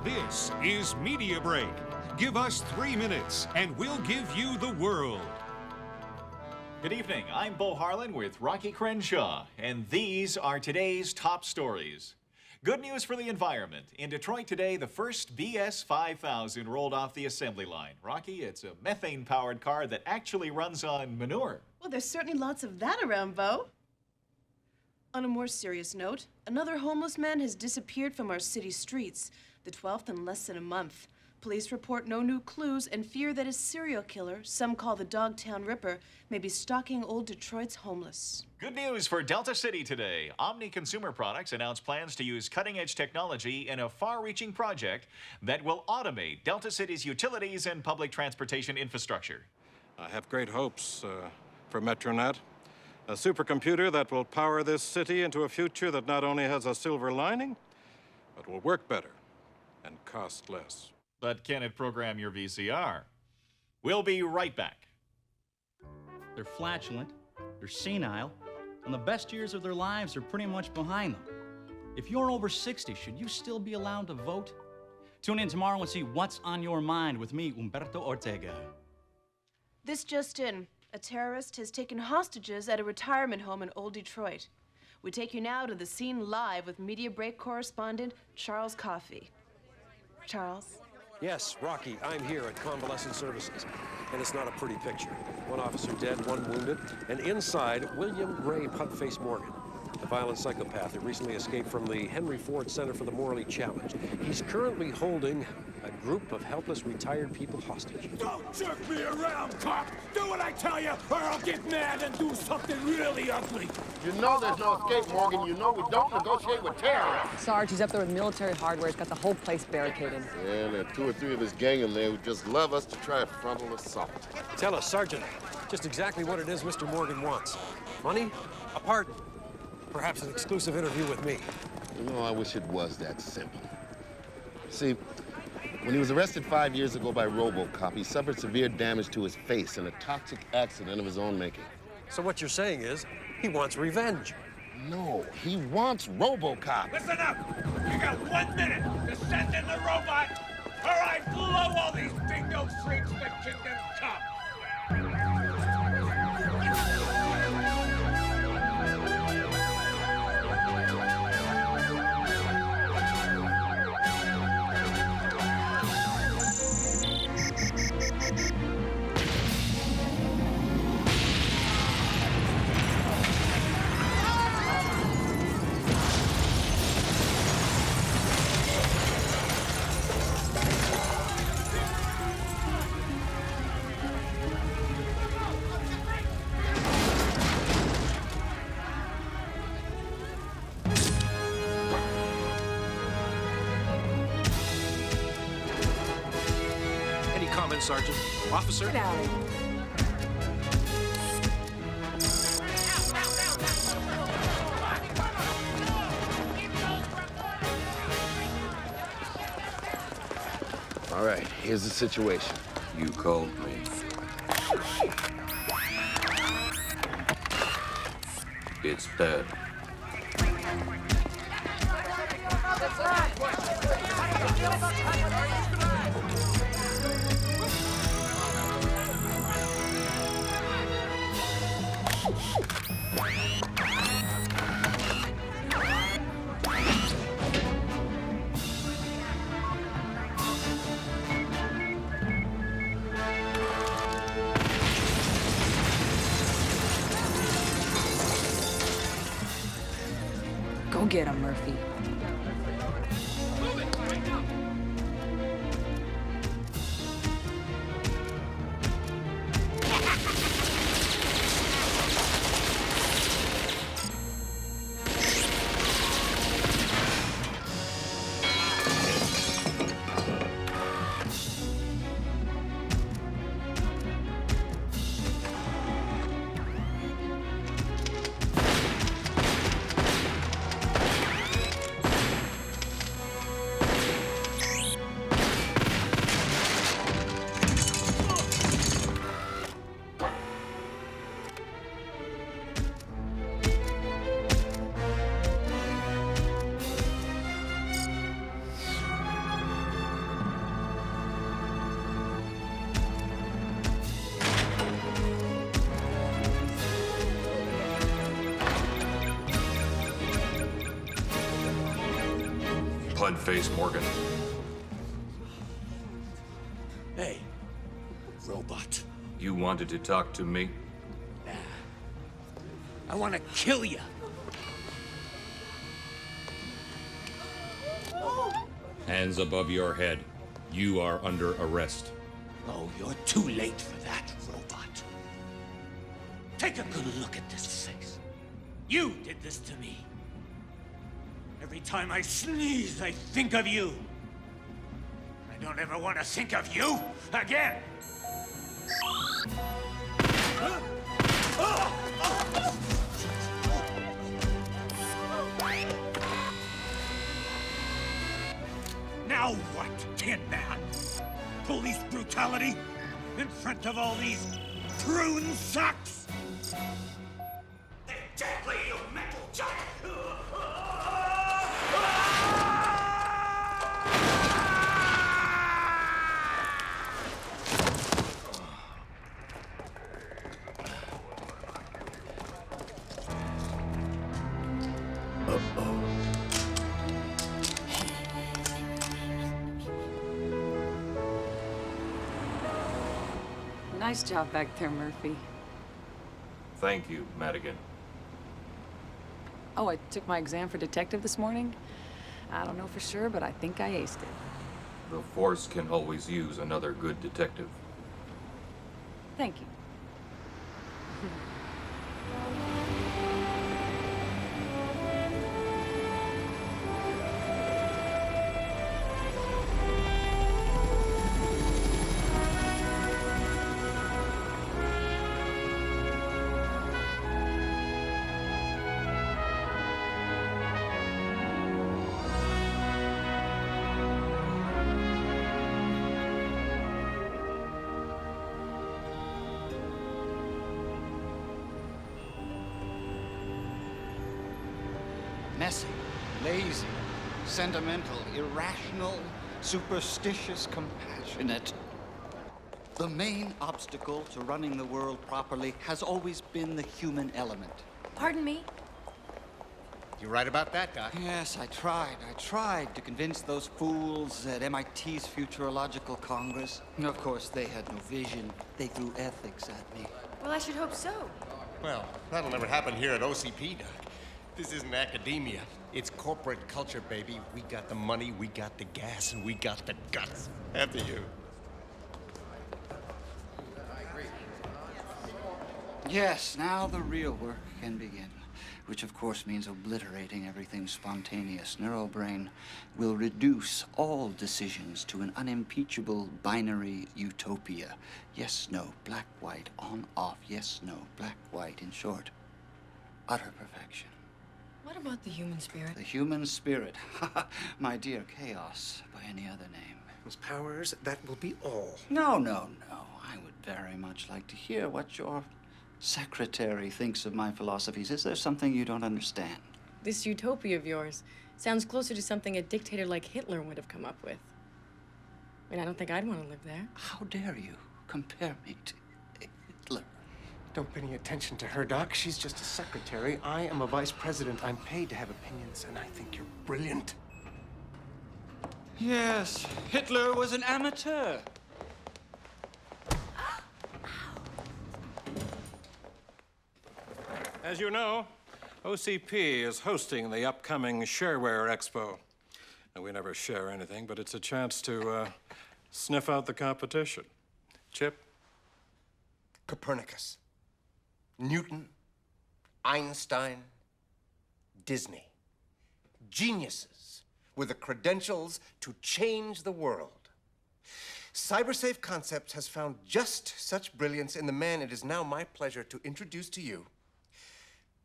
This is Media Break. Give us 3 minutes and we'll give you the world. Good evening. I'm Bo Harlan with Rocky Crenshaw, and these are today's top stories. Good news for the environment. In Detroit today, the first BS 5000 rolled off the assembly line. Rocky, it's a methane-powered car that actually runs on manure. Well, there's certainly lots of that around, Bo. On a more serious note, another homeless man has disappeared from our city streets, the 12th in less than a month. Police report no new clues and fear that a serial killer, some call the Dogtown Ripper, may be stalking old Detroit's homeless. Good news for Delta City today. Omni Consumer Products announced plans to use cutting-edge technology in a far-reaching project that will automate Delta City's utilities and public transportation infrastructure. I have great hopes for Metronet, a supercomputer that will power this city into a future that not only has a silver lining, but will work better and cost less. But can it program your VCR? We'll be right back. They're flatulent, they're senile, and the best years of their lives are pretty much behind them. If you're over 60, should you still be allowed to vote? Tune in tomorrow and see what's on your mind with me, Humberto Ortega. This just in. A terrorist has taken hostages at a retirement home in Old Detroit. We take you now to the scene live with Media Break correspondent Charles Coffey. Charles? Yes, Rocky, I'm here at Convalescent Services, and it's not a pretty picture. One officer dead, one wounded, and inside, William Ray Putface Morgan, the violent psychopath who recently escaped from the Henry Ford Center for the Morally Challenged. He's currently holding a group of helpless retired people hostage. Don't jerk me around, cop! Do what I tell you, or I'll get mad and do something really ugly. You know there's no escape, Morgan. You know we don't negotiate with terrorists. Sarge, he's up there with military hardware. He's got the whole place barricaded. Yeah, and there are 2 or 3 of his gang in there who just love us to try a frontal assault. Tell us, Sergeant, just exactly what it is Mr. Morgan wants. Money? A pardon? Perhaps an exclusive interview with me. You know, I wish it was that simple. See, when he was arrested 5 years ago by RoboCop, he suffered severe damage to his face in a toxic accident of his own making. So what you're saying is, he wants revenge. No, he wants RoboCop. Listen up! You got 1 minute to send in the robot, or I blow all these dingo freaks to kingdom come! Sergeant. Officer? Get out of here. All right, here's the situation. You called me. It's dead. Go get him, Murphy. Pud-Face Morgan. Hey, robot. You wanted to talk to me? I want to kill you. Hands above your head. You are under arrest. Oh, you're too late for that, robot. Take a good look at this face. You did this to me. Every time I sneeze, I think of you. I don't ever want to think of you again. Now what, Tin Man? Police brutality? In front of all these prune socks? Exactly, you metal junk! Nice job back there, Murphy. Thank you, Madigan. Oh, I took my exam for detective this morning. I don't know for sure, but I think I aced it. The Force can always use another good detective. Thank you. Messy, lazy, sentimental, irrational, superstitious, compassionate. The main obstacle to running the world properly has always been the human element. Pardon me? You're right about that, Doc. Yes, I tried to convince those fools at MIT's Futurological Congress. Of course, they had no vision. They threw ethics at me. Well, I should hope so. Well, that'll never happen here at OCP, Doc. This isn't academia. It's corporate culture, baby. We got the money, we got the gas, and we got the guts. After you. Yes, now the real work can begin. Which, of course, means obliterating everything spontaneous. Neurobrain will reduce all decisions to an unimpeachable binary utopia. Yes, no, black, white, on, off. Yes, no, black, white. In short, utter perfection. What about the human spirit? The human spirit. My dear, chaos by any other name. Miss Powers, that will be all. No. I would very much like to hear what your secretary thinks of my philosophies. Is there something you don't understand? This utopia of yours sounds closer to something a dictator like Hitler would have come up with. I mean, I don't think I'd want to live there. How dare you compare me to Hitler? Don't pay any attention to her, Doc. She's just a secretary. I am a vice president. I'm paid to have opinions, and I think you're brilliant. Yes, Hitler was an amateur. As you know, OCP is hosting the upcoming Shareware Expo. Now, we never share anything, but it's a chance to sniff out the competition. Chip? Copernicus, Newton, Einstein, Disney. Geniuses with the credentials to change the world. CyberSafe Concepts has found just such brilliance in the man it is now my pleasure to introduce to you,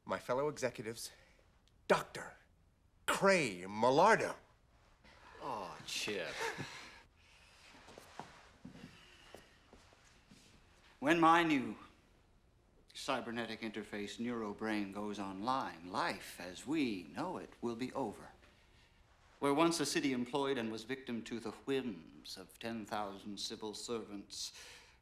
my fellow executives, Dr. Cray Millardo. Oh, Chip. When my new cybernetic interface neurobrain goes online, life as we know it will be over. Where once a city employed and was victim to the whims of 10,000 civil servants,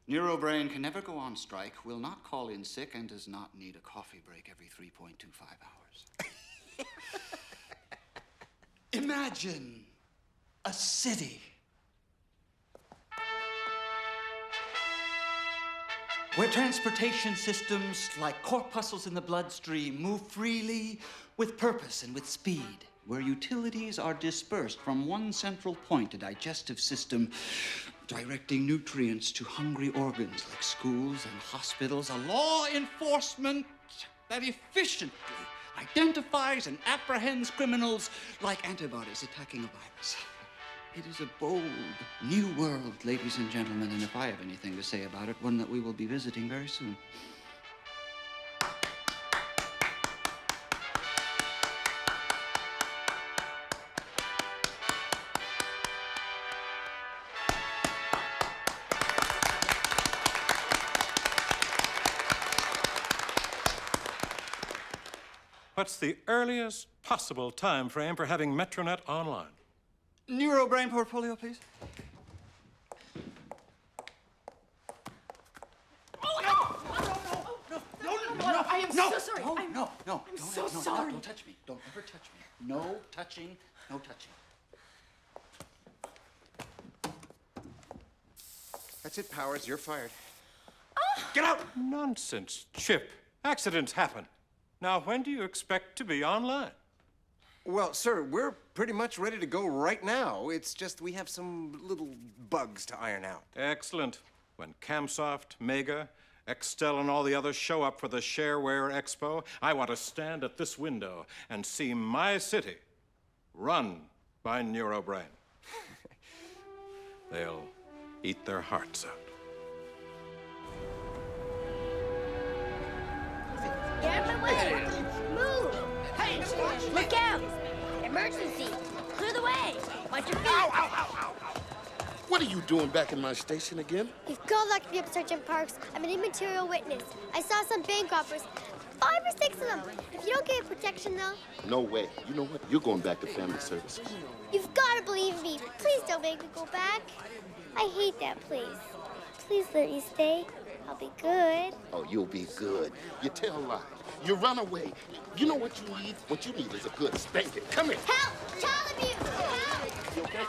Neurobrain can never go on strike, will not call in sick, and does not need a coffee break every 3.25 hours. Imagine a city. Where transportation systems like corpuscles in the bloodstream move freely with purpose and with speed. Where utilities are dispersed from one central point, a digestive system directing nutrients to hungry organs like schools and hospitals. A law enforcement that efficiently identifies and apprehends criminals like antibodies attacking a virus. It is a bold, new world, ladies and gentlemen, and if I have anything to say about it, one that we will be visiting very soon. What's the earliest possible time frame for having Metronet online? Neurobrain portfolio, please. I am so sorry. I'm so sorry. Don't touch me. Don't ever touch me. No touching, no touching. That's it, Powers. You're fired. Get out! Nonsense, Chip. Accidents happen. Now, when do you expect to be online? Well, sir, we're pretty much ready to go right now. It's just we have some little bugs to iron out. Excellent. When Camsoft, Mega, Extel, and all the others show up for the Shareware Expo, I want to stand at this window and see my city run by Neurobrain. They'll eat their hearts out. Get out of my way! Move! Hey! Look out! Emergency! Clear the way! Watch your feet! Ow, ow, ow, ow, ow! What are you doing back in my station again? You've called locked me up, Sergeant Parks. I'm an immaterial witness. I saw some bank robbers. 5 or 6 of them. If you don't give me protection, though... No way. You know what? You're going back to family services. You've got to believe me. Please don't make me go back. I hate that place. Please let me stay. I'll be good. Oh, you'll be good. You tell lies. You run away. You know what you need? What you need is a good spanking. Come here. Help! Child abuse! Help! You okay?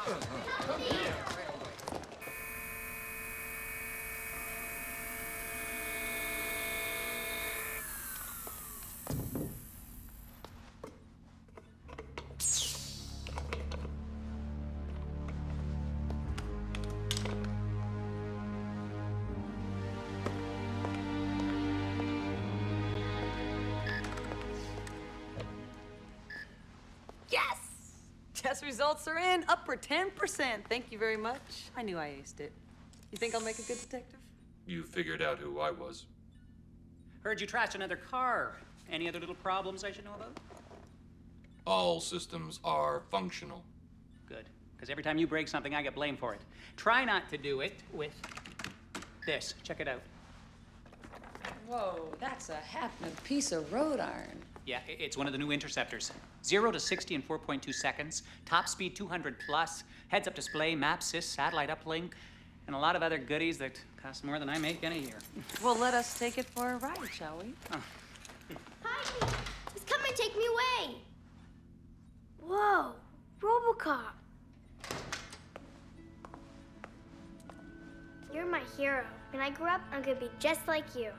Come here. Yes! Test results are in. Upper 10%. Thank you very much. I knew I aced it. You think I'll make a good detective? You figured out who I was. Heard you trashed another car. Any other little problems I should know about? All systems are functional. Good. Because every time you break something, I get blamed for it. Try not to do it with this. Check it out. Whoa, that's a happening piece of road iron. Yeah, it's one of the new interceptors. 0 to 60 in 4.2 seconds. Top speed 200 plus. Heads-up display, map, sys, satellite uplink, and a lot of other goodies that cost more than I make in a year. Well, let us take it for a ride, shall we? Oh. Hi, he's coming to take me away. Whoa, RoboCop. You're my hero. When I grow up, I'm gonna be just like you.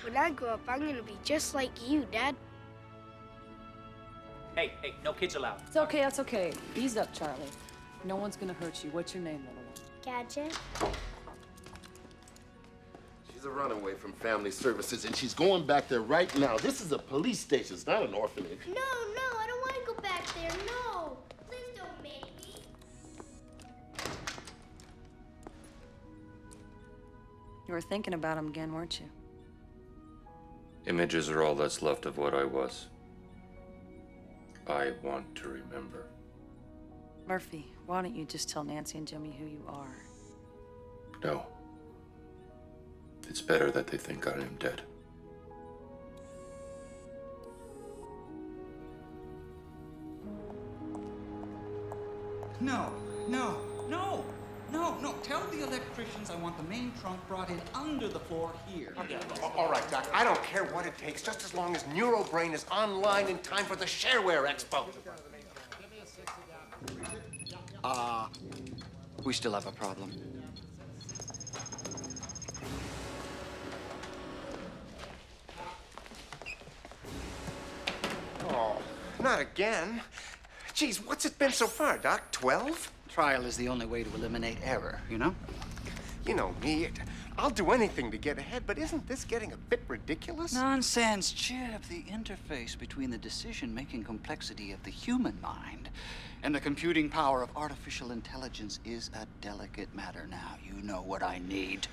When I grow up, I'm gonna be just like you, Dad. Hey, no kids allowed. It's okay, that's okay. Ease up, Charlie. No one's gonna hurt you. What's your name, little one? Gadget. She's a runaway from family services, and she's going back there right now. This is a police station. It's not an orphanage. No, I don't want to go back there. No. Please don't make me. You were thinking about him again, weren't you? Images are all that's left of what I was. I want to remember. Murphy, why don't you just tell Nancy and Jimmy who you are? No. It's better that they think I am dead. No. Tell the electricians I want the main trunk brought in under the floor here. All right, Doc. I don't care what it takes, just as long as Neurobrain is online in time for the Shareware Expo. We still have a problem. Oh, not again. Geez, what's it been so far, Doc? 12? Trial is the only way to eliminate error, you know? You know me. I'll do anything to get ahead, but isn't this getting a bit ridiculous? Nonsense, Chip. The interface between the decision-making complexity of the human mind and the computing power of artificial intelligence is a delicate matter now. You know what I need.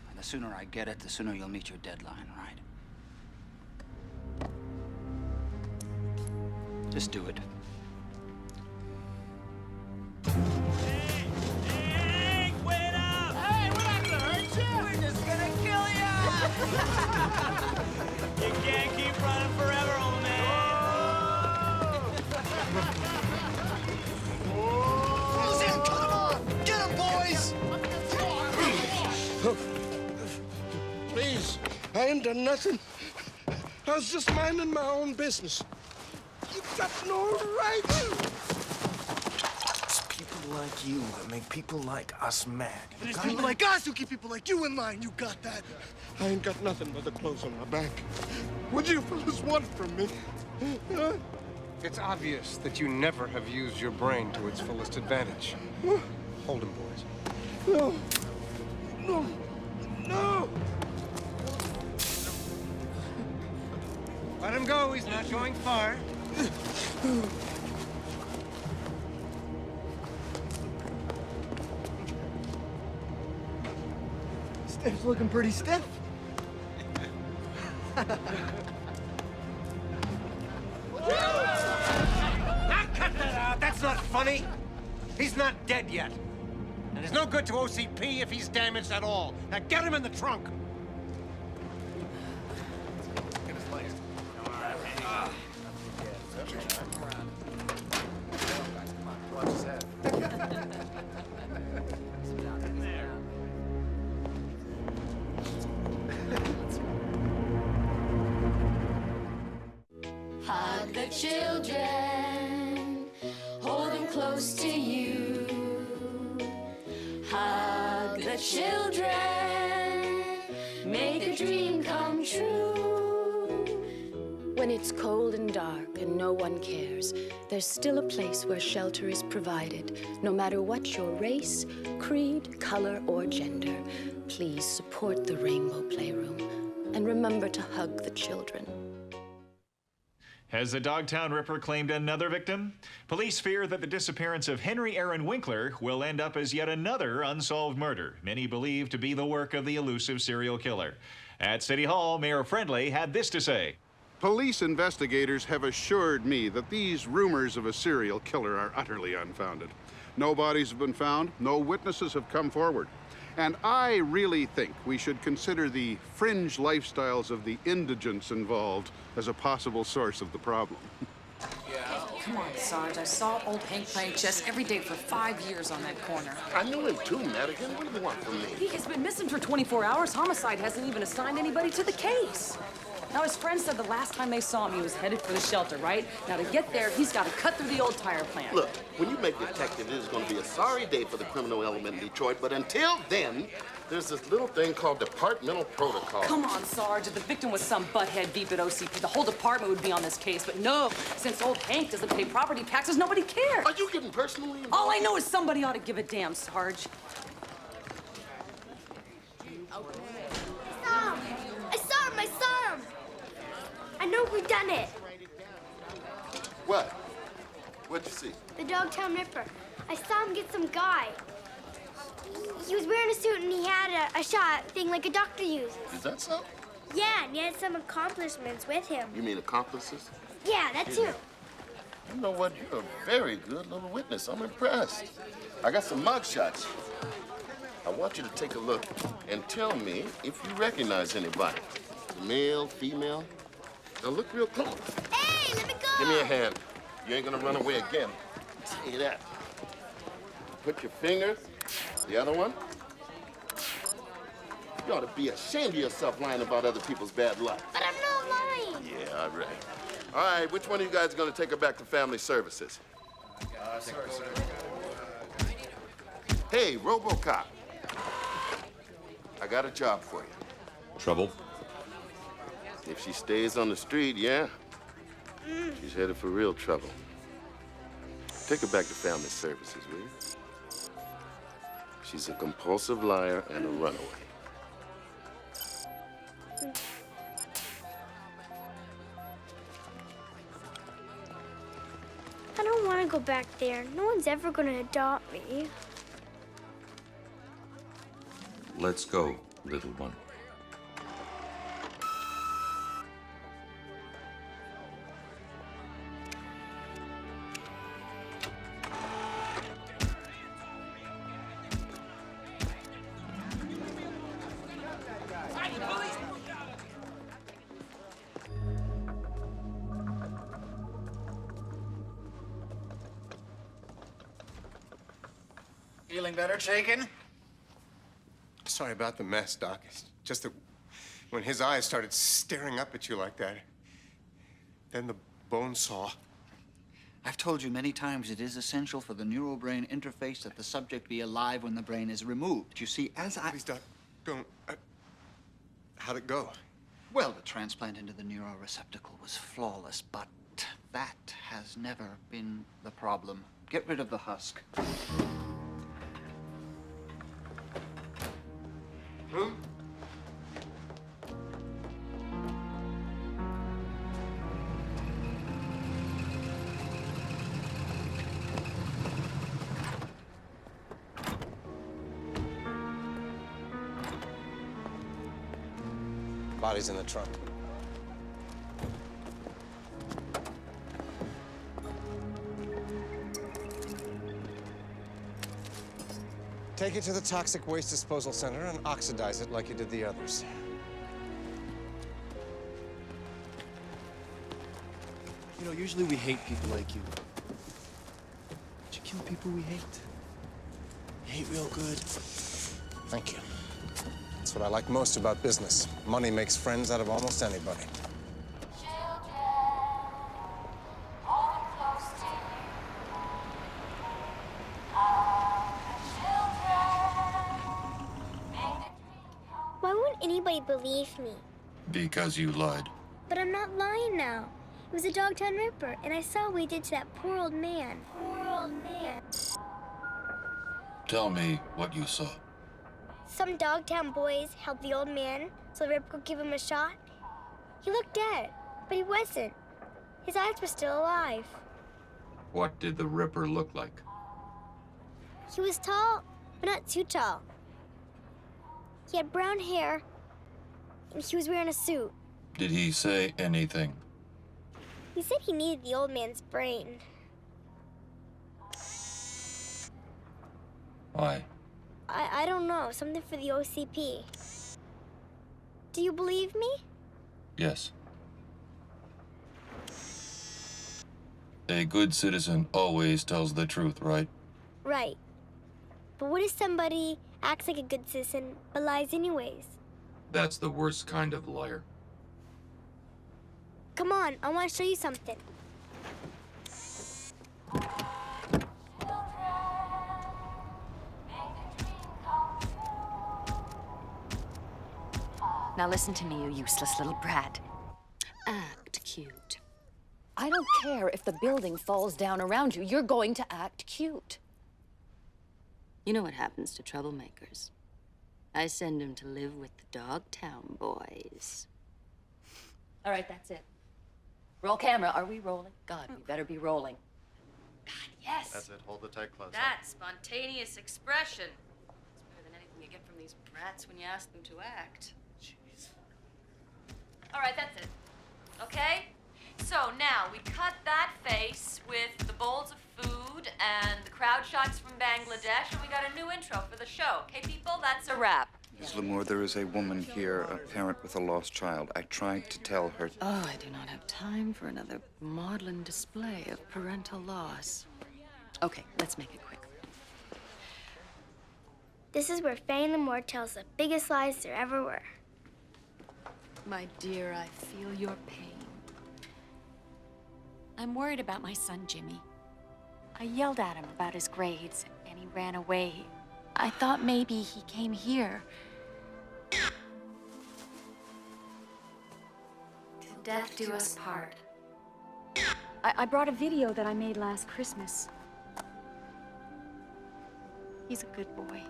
And the sooner I get it, the sooner you'll meet your deadline, right? Just do it. You can't keep running forever, old man. Who's in? Cut him off! Get him, boys! Please, I ain't done nothing. I was just minding my own business. You got no right. It's people like you that make people like us mad. And it's people like us who keep people like you in line. You got that? I ain't got nothing but the clothes on my back. What do you fellas want from me? Huh? It's obvious that you never have used your brain to its fullest advantage. Hold him, boys. No. No. No. Let him go. He's not going far. Steph's looking pretty stiff. Now cut that out. That's not funny. He's not dead yet. And he's no good to OCP if he's damaged at all. Now get him in the trunk. Get his legs. Watch his head. Hug the children, hold them close to you. Hug the children, make a dream come true. When it's cold and dark and no one cares, there's still a place where shelter is provided, no matter what your race, creed, color, or gender. Please support the Rainbow Playroom and remember to hug the children. Has the Dogtown Ripper claimed another victim? Police fear that the disappearance of Henry Aaron Winkler will end up as yet another unsolved murder, many believe to be the work of the elusive serial killer. At City Hall, Mayor Friendly had this to say. Police investigators have assured me that these rumors of a serial killer are utterly unfounded. No bodies have been found, no witnesses have come forward. And I really think we should consider the fringe lifestyles of the indigents involved as a possible source of the problem. Come on, Sarge. I saw old Hank playing chess every day for 5 years on that corner. I knew him too, Madigan. What do you want from me? He has been missing for 24 hours. Homicide hasn't even assigned anybody to the case. Now, his friend said the last time they saw him, he was headed for the shelter, right? Now, to get there, he's got to cut through the old tire plant. Look, when you make detective, it is going to be a sorry day for the criminal element in Detroit, but until then, there's this little thing called departmental protocol. Come on, Sarge. If the victim was some butthead beep at OCP, the whole department would be on this case. But no, since old Hank doesn't pay property taxes, nobody cares. Are you getting personally involved? All I know is somebody ought to give a damn, Sarge. I saw him! I know who done it. What? What'd you see? The Dogtown Ripper. I saw him get some guy. He was wearing a suit and he had a shot thing like a doctor uses. Is that so? Yeah, and he had some accomplishments with him. You mean accomplices? Yeah, that too. You know what? You're a very good little witness. I'm impressed. I got some mug shots. I want you to take a look and tell me if you recognize anybody. Male, female. Now look real close. Hey, let me go! Give me a hand. You ain't gonna run away again. Tell you that. Put your fingers. The other one. You ought to be ashamed of yourself lying about other people's bad luck. But I'm not lying. Yeah, all right. All right, which one of you guys is gonna take her back to family services? Sorry, sir. Hey, RoboCop. I got a job for you. Trouble? If she stays on the street, yeah. She's headed for real trouble. Take her back to family services, will you? She's a compulsive liar and a runaway. I don't want to go back there. No one's ever going to adopt me. Let's go, little one. Feeling better, Shaken? Sorry about the mess, Doc. It's just that when his eyes started staring up at you like that, then the bone saw. I've told you many times it is essential for the neural-brain interface that the subject be alive when the brain is removed. You see, as I... Please, Doc, don't... how'd it go? Well, the transplant into the neuroreceptacle was flawless, but that has never been the problem. Get rid of the husk. Body's in the trunk. Take it to the toxic waste disposal center and oxidize it like you did the others. You know, usually we hate people like you. But you kill people we hate. You hate real good. Thank you. That's what I like most about business. Money makes friends out of almost anybody. Why wouldn't anybody believe me? Because you lied. But I'm not lying now. It was a Dogtown Ripper, and I saw what he did to that poor old man. Poor old man. Tell me what you saw. Some Dogtown boys helped the old man so the Ripper could give him a shot. He looked dead, but he wasn't. His eyes were still alive. What did the Ripper look like? He was tall, but not too tall. He had brown hair, and he was wearing a suit. Did he say anything? He said he needed the old man's brain. Why? I don't know, something for the OCP. Do you believe me? Yes. A good citizen always tells the truth, right? Right. But what if somebody acts like a good citizen, but lies anyways? That's the worst kind of liar. Come on, I want to show you something. Now listen to me, you useless little brat. Act cute. I don't care if the building falls down around you. You're going to act cute. You know what happens to troublemakers. I send them to live with the Dogtown boys. All right, that's it. Roll camera. Are we rolling? God, we better be rolling. God, yes. That's it. Hold the tight close. That spontaneous expression. It's better than anything you get from these brats when you ask them to act. Jeez. All right, that's it. Okay? So now we cut that face with the bowls of food and the crowd shots from Bangladesh, and we got a new intro for the show. Okay, people? That's a wrap. Ms. Lamore, there is a woman here, a parent with a lost child. I tried to tell her. Oh, I do not have time for another maudlin display of parental loss. Okay, let's make it quick. This is where Fanny Lamore tells the biggest lies there ever were. My dear, I feel your pain. I'm worried about my son, Jimmy. I yelled at him about his grades, and he ran away. I thought maybe he came here. Till death do us part. I brought a video that I made last Christmas. He's a good boy.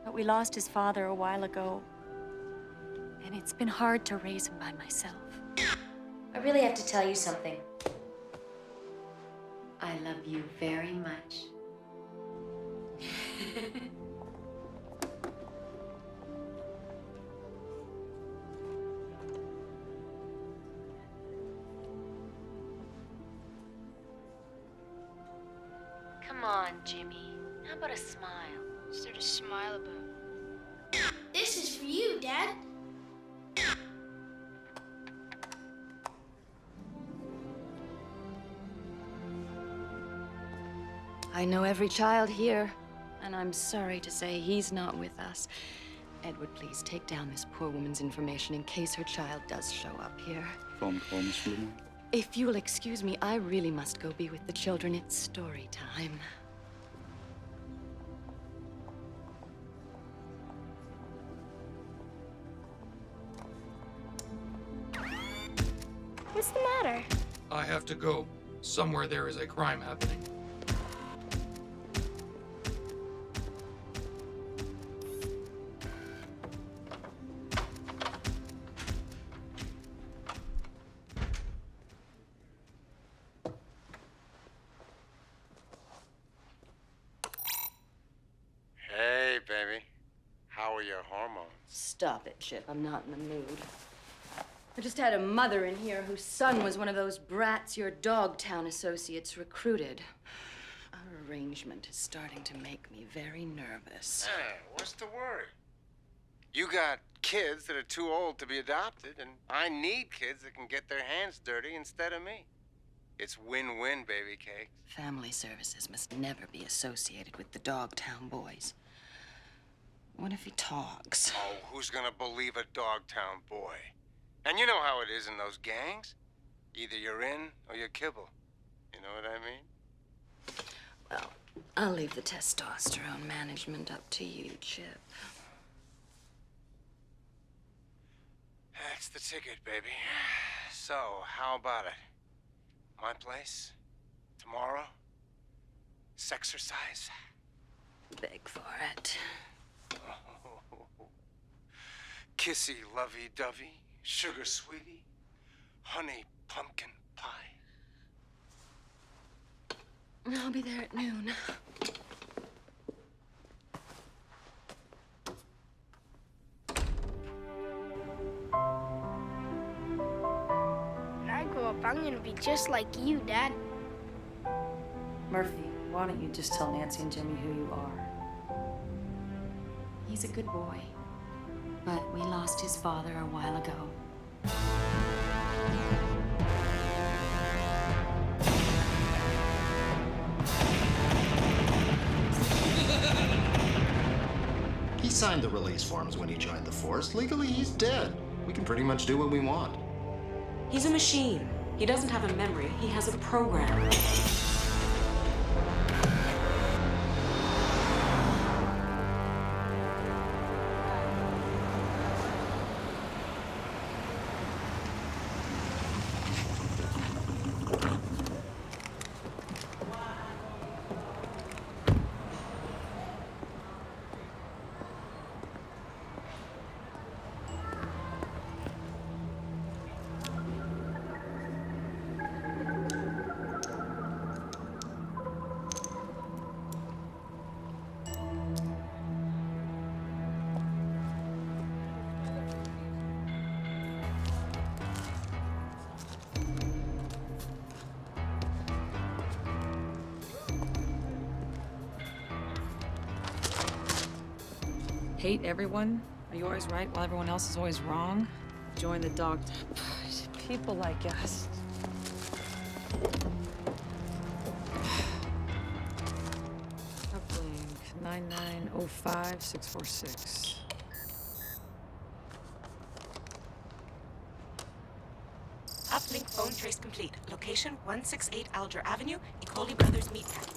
But we lost his father a while ago. And it's been hard to raise him by myself. I really have to tell you something. I love you very much. Come on, Jimmy. How about a smile? What's there to smile about? This is for you, Dad. I know every child here, and I'm sorry to say he's not with us. Edward, please take down this poor woman's information in case her child does show up here. Phone call, Miss Blue. If you will excuse me, I really must go be with the children. It's story time. What's the matter? I have to go. Somewhere there is a crime happening. Hey, baby. How are your hormones? Stop it, Chip. I'm not in the mood. I just had a mother in here whose son was one of those brats your Dogtown associates recruited. Our arrangement is starting to make me very nervous. Hey, what's the worry? You got kids that are too old to be adopted, and I need kids that can get their hands dirty instead of me. It's win-win, baby cakes. Family services must never be associated with the Dogtown boys. What if he talks? Oh, who's gonna believe a Dogtown boy? And you know how it is in those gangs. Either you're in or you kibble. You know what I mean? Well, I'll leave the testosterone management up to you, Chip. That's the ticket, baby. So, how about it? My place? Tomorrow? Sexercise? Beg for it. Kissy lovey-dovey, sugar sweetie, honey pumpkin pie. I'll be there at noon. When I grow up, I'm gonna be just like you, Dad. Murphy, why don't you just tell Nancy and Jimmy who you are? He's a good boy, but we lost his father a while ago. He signed the release forms when he joined the force. Legally, he's dead. We can pretty much do what we want. He's a machine. He doesn't have a memory. He has a program. Hate everyone? Are you always right while everyone else is always wrong? Join the dog. People like us. Uplink 9905646. Uplink phone trace complete. Location 168 Alger Avenue, Ecoli Brothers Meatpacking.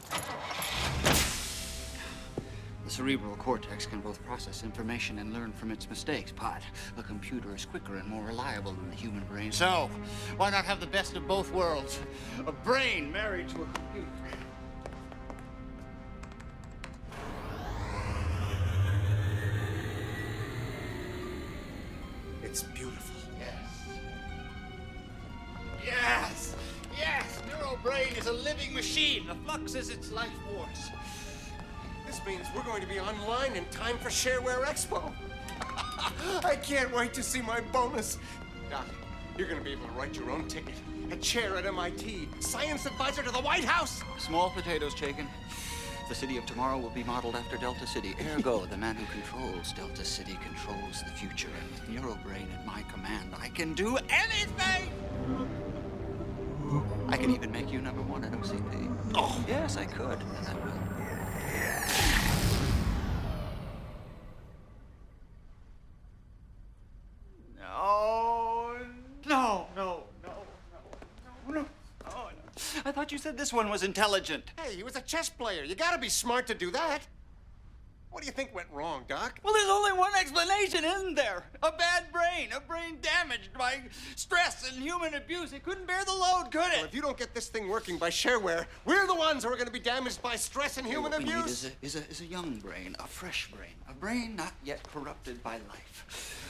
The cerebral cortex can both process information and learn from its mistakes, but a computer is quicker and more reliable than the human brain. So, why not have the best of both worlds? A brain married to a computer. It's beautiful. Yes! Yes! Neurobrain is a living machine. The flux is its life force. This means we're going to be online in time for Shareware Expo. I can't wait to see my bonus. Doc, you're going to be able to write your own ticket. A chair at MIT. Science advisor to the White House. Small potatoes, Chaykin. The city of tomorrow will be modeled after Delta City. Ergo, the man who controls Delta City controls the future. And with Neurobrain at my command, I can do anything! I can even make you #1 at OCP. Oh! Yes, I could, and I will. No. I thought you said this one was intelligent. Hey, he was a chess player. You gotta be smart to do that. What do you think went wrong, Doc? Well, there's only one explanation, isn't there? A bad brain. A brain damaged by stress and human abuse. It couldn't bear the load, could it? Well, if you don't get this thing working by Shareware, we're the ones who are going to be damaged by stress and human What we need abuse. is a young brain, a fresh brain. A brain not yet corrupted by life.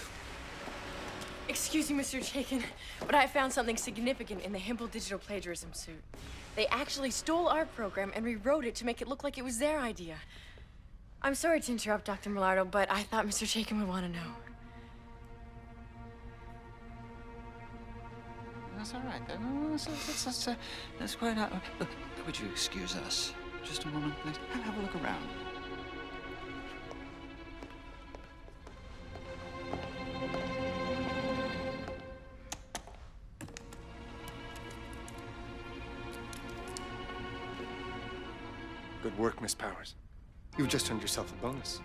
Excuse me, Mr. Chaykin, but I found something significant in the Himple digital plagiarism suit. They actually stole our program and rewrote it to make it look like it was their idea. I'm sorry to interrupt, Dr. Millardo, but I thought Mr. Chaykin would want to know. That's all right. That's quite all right. Look, would you excuse us? Just a moment, please. Have a look around. Good work, Miss Powers. You've just earned yourself a bonus.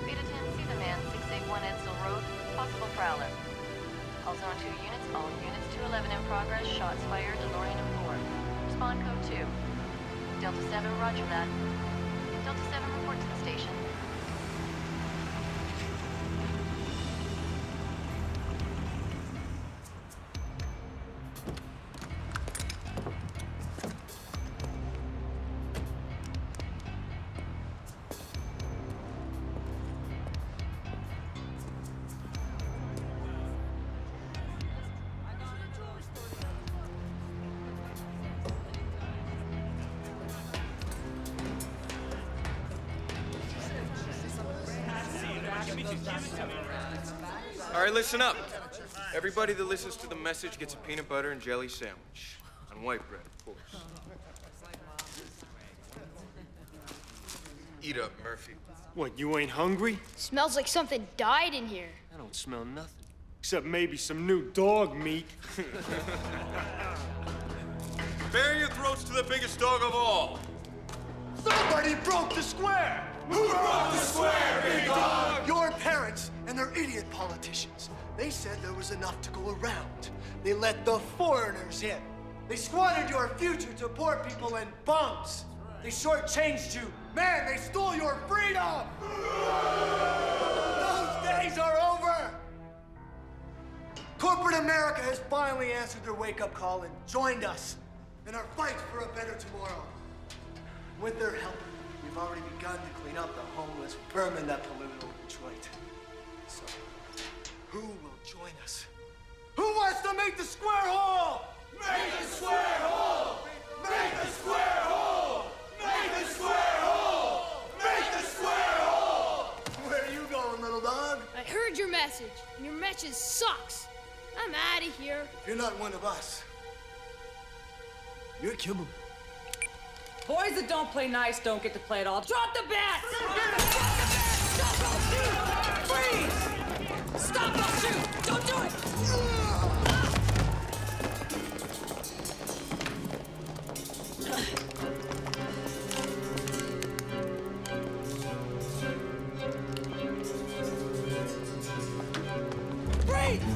Beta 10, see the man, 681 Edsel Road, possible prowler. All Zone 2 units, all units, 211 in progress, shots fired, DeLorean and 4. Respond code 2. Delta 7, roger that. Delta 7, report to the station. All right, listen up. Everybody that listens to the message gets a peanut butter and jelly sandwich. On white bread, of course. Eat up, Murphy. What, you ain't hungry? Smells like something died in here. I don't smell nothing. Except maybe some new dog meat. Bare your throats to the biggest dog of all. Somebody broke the square! Who broke the square, big dog? Your parents and their idiot politicians. They said there was enough to go around. They let the foreigners in. They squandered your future to poor people and bums. They shortchanged you. Man, they stole your freedom! Those days are over! Corporate America has finally answered their wake-up call and joined us in our fight for a better tomorrow. With their help, we've already begun to clean up the homeless vermin that pollute old Detroit. So, who will join us? Who wants to make the square whole? Make the square whole! Make the square whole! Make the square whole! Make the square whole! Where are you going, little dog? I heard your message, and your message sucks. I'm out of here. If you're not one of us, you're Kibble. Boys that don't play nice don't get to play at all. Drop the bat! Stop, I'll shoot! Freeze! Stop, I'll shoot! Don't do it! Freeze!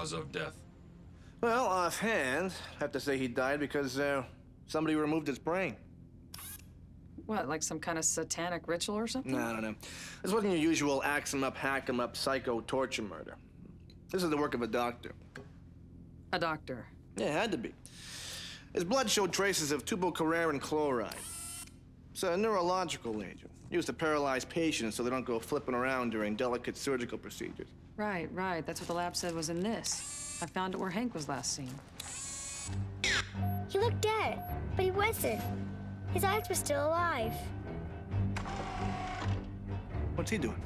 cause of death? Well, offhand, I have to say he died because somebody removed his brain. What, like some kind of satanic ritual or something? No. This wasn't your usual axe him up, hack him up, psycho torture murder. This is the work of a doctor. A doctor? Yeah, it had to be. His blood showed traces of tuberculin chloride. It's a neurological agent used to paralyze patients so they don't go flipping around during delicate surgical procedures. Right. That's what the lab said was in this. I found it where Hank was last seen. He looked dead, but he wasn't. His eyes were still alive. What's he doing?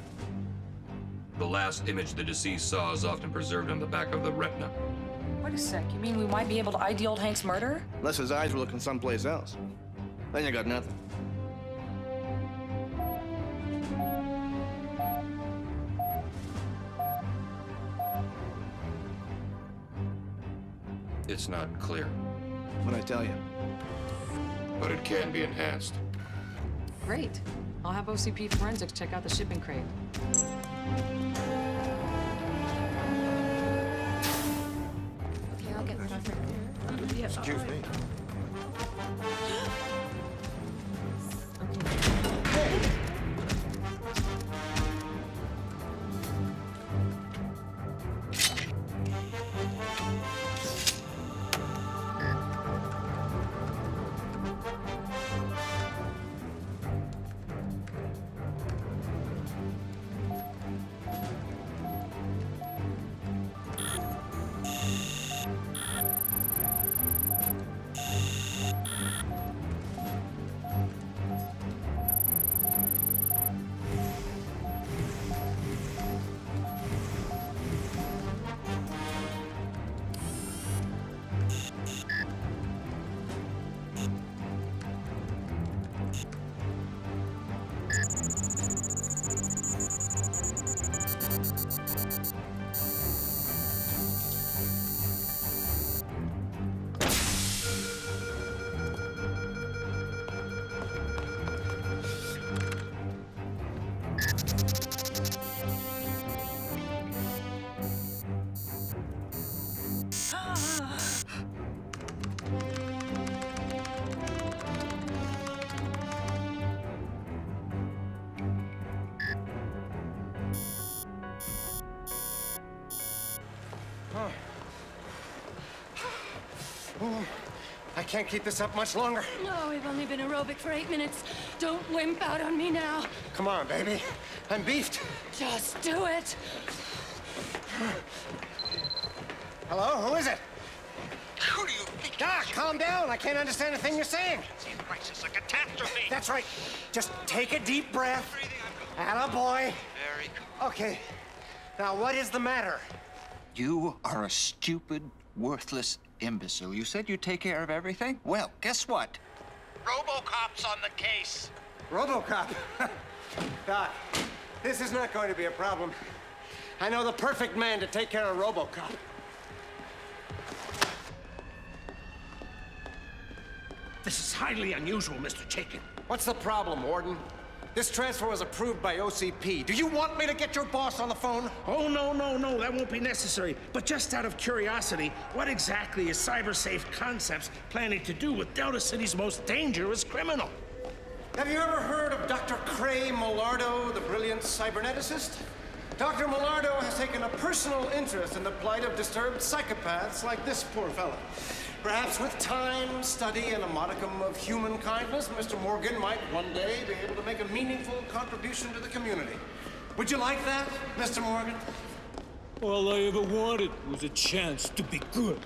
The last image the deceased saw is often preserved on the back of the retina. Wait a sec, you mean we might be able to ID old Hank's murder? Unless his eyes were looking someplace else. Then you got nothing. It's not clear. What'd I tell you? But it can be enhanced. Great. I'll have OCP Forensics check out the shipping crate. Okay, I'll get that over. Excuse me. I can't keep this up much longer. No, we've only been aerobic for 8 minutes. Don't wimp out on me now. Come on, baby. I'm beefed. Just do it. Hello? Who is it? Who do you think? Doc, calm down. I can't understand a thing you're saying. It's a crisis, a catastrophe. That's right. Just take a deep breath. Attaboy. Very good. Okay. Now, what is the matter? You are a stupid, worthless imbecile. You said you'd take care of everything? Well, guess what? RoboCop's on the case. RoboCop. Doc, this is not going to be a problem. I know the perfect man to take care of RoboCop. This is highly unusual, Mr. Chaikin. What's the problem, Warden? This transfer was approved by OCP. Do you want me to get your boss on the phone? Oh, no, that won't be necessary. But just out of curiosity, what exactly is CyberSafe Concepts planning to do with Delta City's most dangerous criminal? Have you ever heard of Dr. Cray Millardo, the brilliant cyberneticist? Dr. Millardo has taken a personal interest in the plight of disturbed psychopaths like this poor fellow. Perhaps with time, study, and a modicum of human kindness, Mr. Morgan might one day be able to make a meaningful contribution to the community. Would you like that, Mr. Morgan? All I ever wanted was a chance to be good.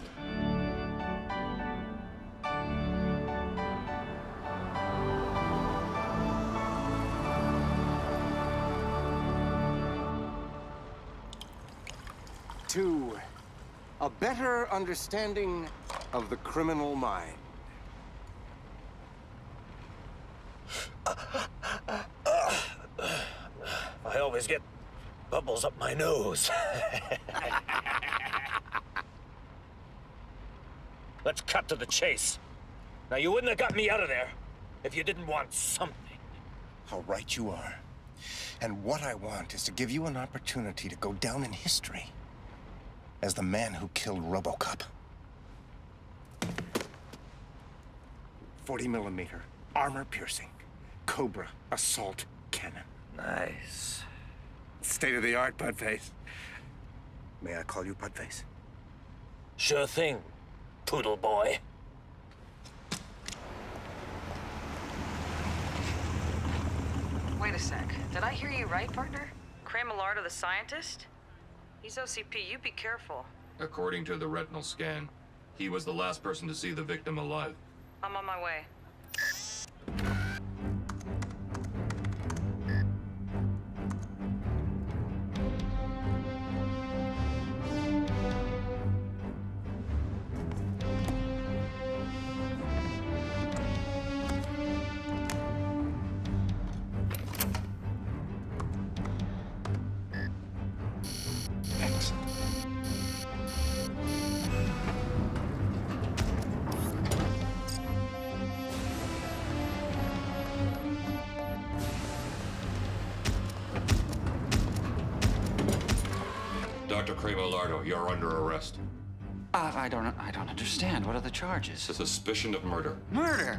To a better understanding of the criminal mind. I always get bubbles up my nose. Let's cut to the chase. Now, you wouldn't have got me out of there if you didn't want something. How right you are. And what I want is to give you an opportunity to go down in history as the man who killed RoboCop. 40mm, armor-piercing, Cobra assault cannon. Nice. State-of-the-art, Pudface. May I call you Pudface? Sure thing, poodle boy. Wait a sec. Did I hear you right, partner? Kramelardo the scientist? He's OCP. You be careful. According to the retinal scan, he was the last person to see the victim alive. I'm on my way. Dr. Kramelardo, you're under arrest. I don't understand. What are the charges? The suspicion of murder. Murder?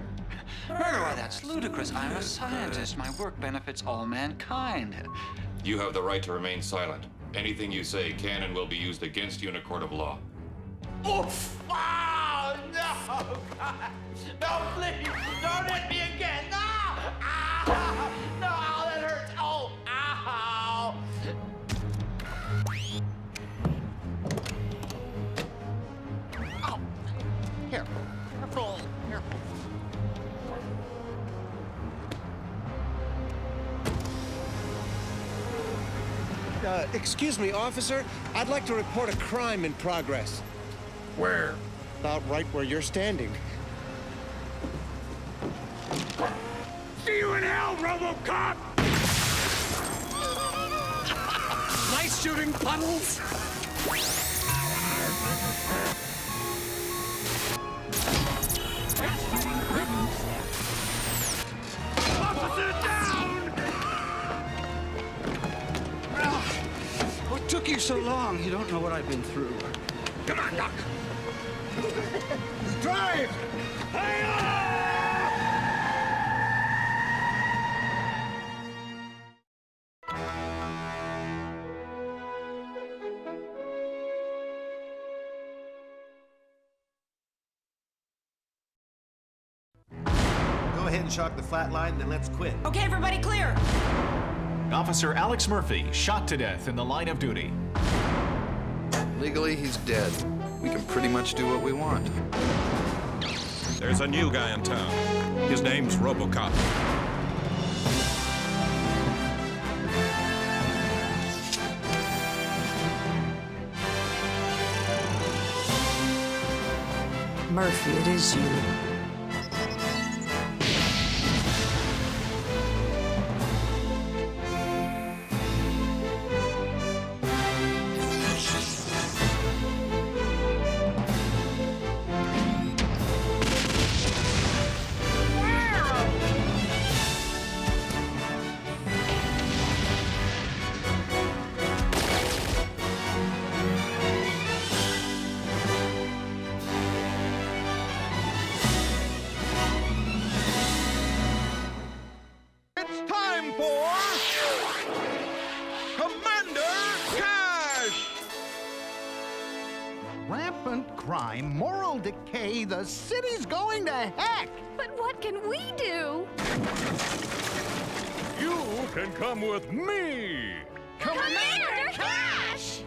Murder? Why, that's ludicrous. I'm a scientist. My work benefits all mankind. You have the right to remain silent. Anything you say can and will be used against you in a court of law. Oof! Oh, no! God. No, please! Don't hit me again! No! Ow! No, that hurts! Oh, ow! Oh, here. Careful. Careful. Excuse me, officer. I'd like to report a crime in progress. Where? About right where you're standing. See you in hell, RoboCop! Nice shooting, Puddles! Officer down! What took you so long? You don't know what I've been through. Come on, Doc! Drive! Go ahead and shock the flat line, then let's quit. Okay, everybody clear. Officer Alex Murphy shot to death in the line of duty. Legally, he's dead. We can pretty much do what we want. There's a new guy in town. His name's RoboCop. Murphy, it is you. Crime, moral decay, the city's going to heck! But what can we do? You can come with me! Commander Cash!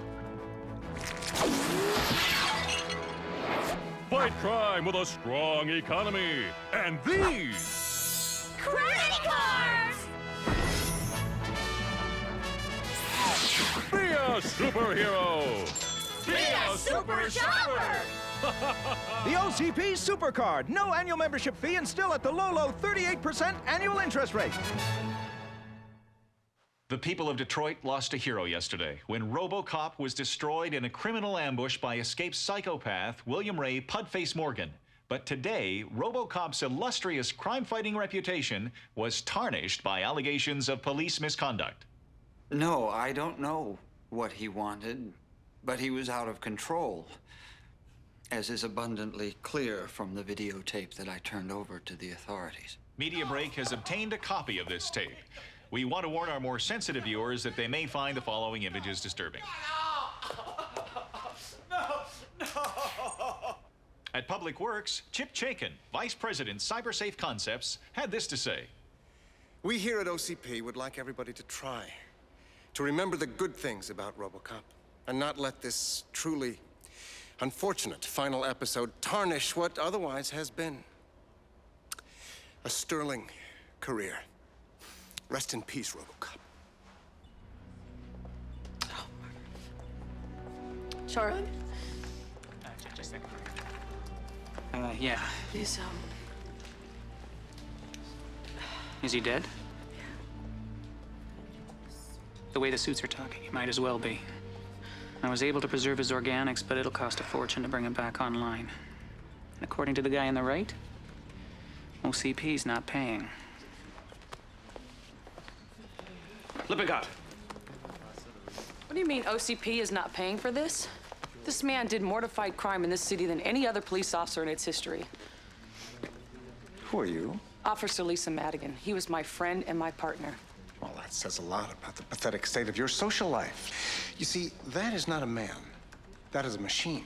Fight crime with a strong economy. And these! Credit cards! Be a superhero! Be a super shopper! The OCP Supercard. No annual membership fee and still at the low 38% annual interest rate. The people of Detroit lost a hero yesterday when RoboCop was destroyed in a criminal ambush by escaped psychopath William Ray Pudface Morgan. But today, RoboCop's illustrious crime-fighting reputation was tarnished by allegations of police misconduct. No, I don't know what he wanted. But he was out of control, as is abundantly clear from the videotape that I turned over to the authorities. Media Break has obtained a copy of this tape. We want to warn our more sensitive viewers that they may find the following images disturbing. At Public Works, Chip Chaikin, Vice President, CyberSafe Concepts, had this to say. We here at OCP would like everybody to try to remember the good things about RoboCop and not let this truly unfortunate final episode tarnish what otherwise has been a sterling career. Rest in peace, RoboCop. Charlie? Just a second. Yeah. Please, Is he dead? The way the suits are talking, he might as well be. I was able to preserve his organics, but it'll cost a fortune to bring him back online. And according to the guy on the right, OCP's not paying. Lippincott. What do you mean OCP is not paying for this? This man did more to fight crime in this city than any other police officer in its history. Who are you? Officer Lisa Madigan. He was my friend and my partner. Well, that says a lot about the pathetic state of your social life. You see, that is not a man. That is a machine.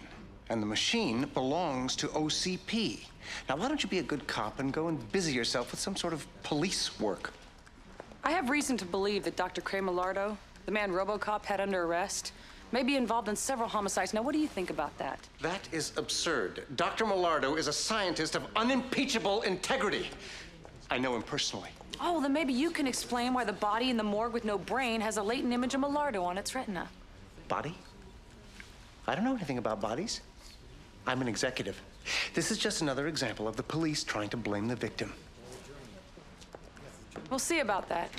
And the machine belongs to OCP. Now, why don't you be a good cop and go and busy yourself with some sort of police work? I have reason to believe that Dr. Cray Millardo, the man RoboCop had under arrest, may be involved in several homicides. Now, what do you think about that? That is absurd. Dr. Millardo is a scientist of unimpeachable integrity. I know him personally. Oh, well, then maybe you can explain why the body in the morgue with no brain has a latent image of Millardo on its retina. Body? I don't know anything about bodies. I'm an executive. This is just another example of the police trying to blame the victim. We'll see about that.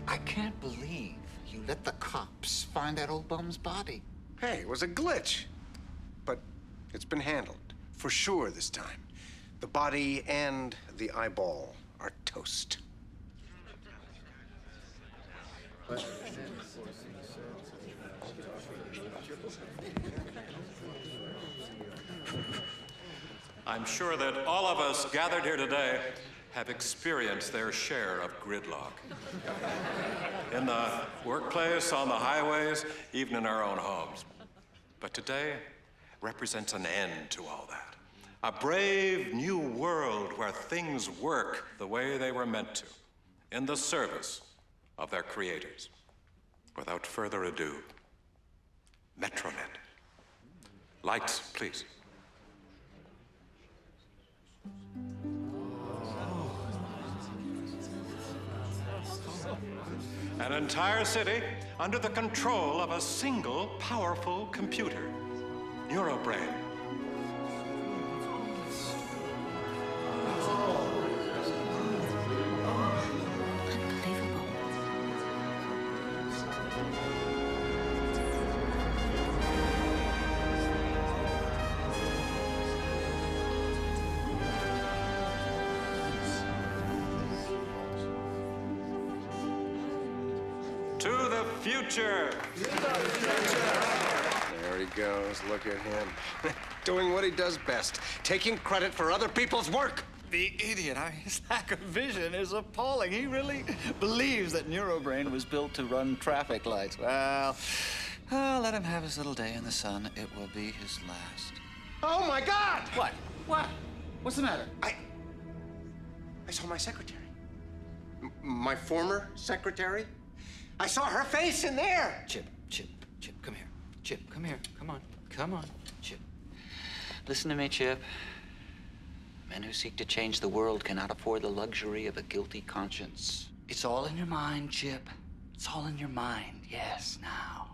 I can't believe you let the cops find that old bum's body. Hey, it was a glitch. But it's been handled. For sure this time. The body and the eyeball are toast. I'm sure that all of us gathered here today have experienced their share of gridlock. In the workplace, on the highways, even in our own homes. But today represents an end to all that. A brave new world where things work the way they were meant to, in the service of their creators. Without further ado, Metronet. Lights, please. An entire city under the control of a single powerful computer, Neurobrain. To the future! There he goes. Look at him. Doing what he does best. Taking credit for other people's work. The idiot. His lack of vision is appalling. He really believes that Neurobrain was built to run traffic lights. Well, let him have his little day in the sun. It will be his last. Oh, my God! What? What? What's the matter? I saw my secretary. My former secretary. I saw her face in there. Chip, come here. Chip, come here. Come on, Chip. Listen to me, Chip. Men who seek to change the world cannot afford the luxury of a guilty conscience. It's all in your mind, Chip. It's all in your mind. Yes, now.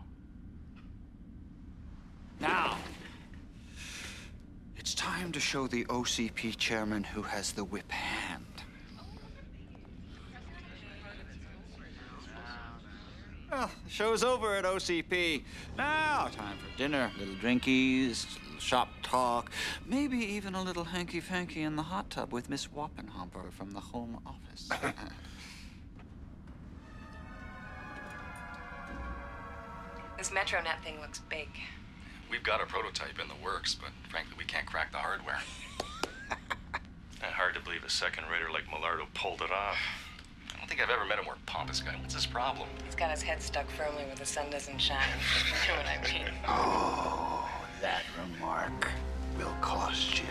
It's time to show the OCP chairman who has the whip hand. Well, the show's over at OCP. Now, time for dinner, little drinkies, little shop talk, maybe even a little hanky-panky in the hot tub with Miss Wappenhamper from the Home Office. This MetroNet thing looks big. We've got a prototype in the works, but frankly, we can't crack the hardware. Hard to believe a second-rater like Millardo pulled it off. I don't think I've ever met a more pompous guy. What's his problem? He's got his head stuck firmly where the sun doesn't shine. You know what I mean? Oh, that remark will cost you.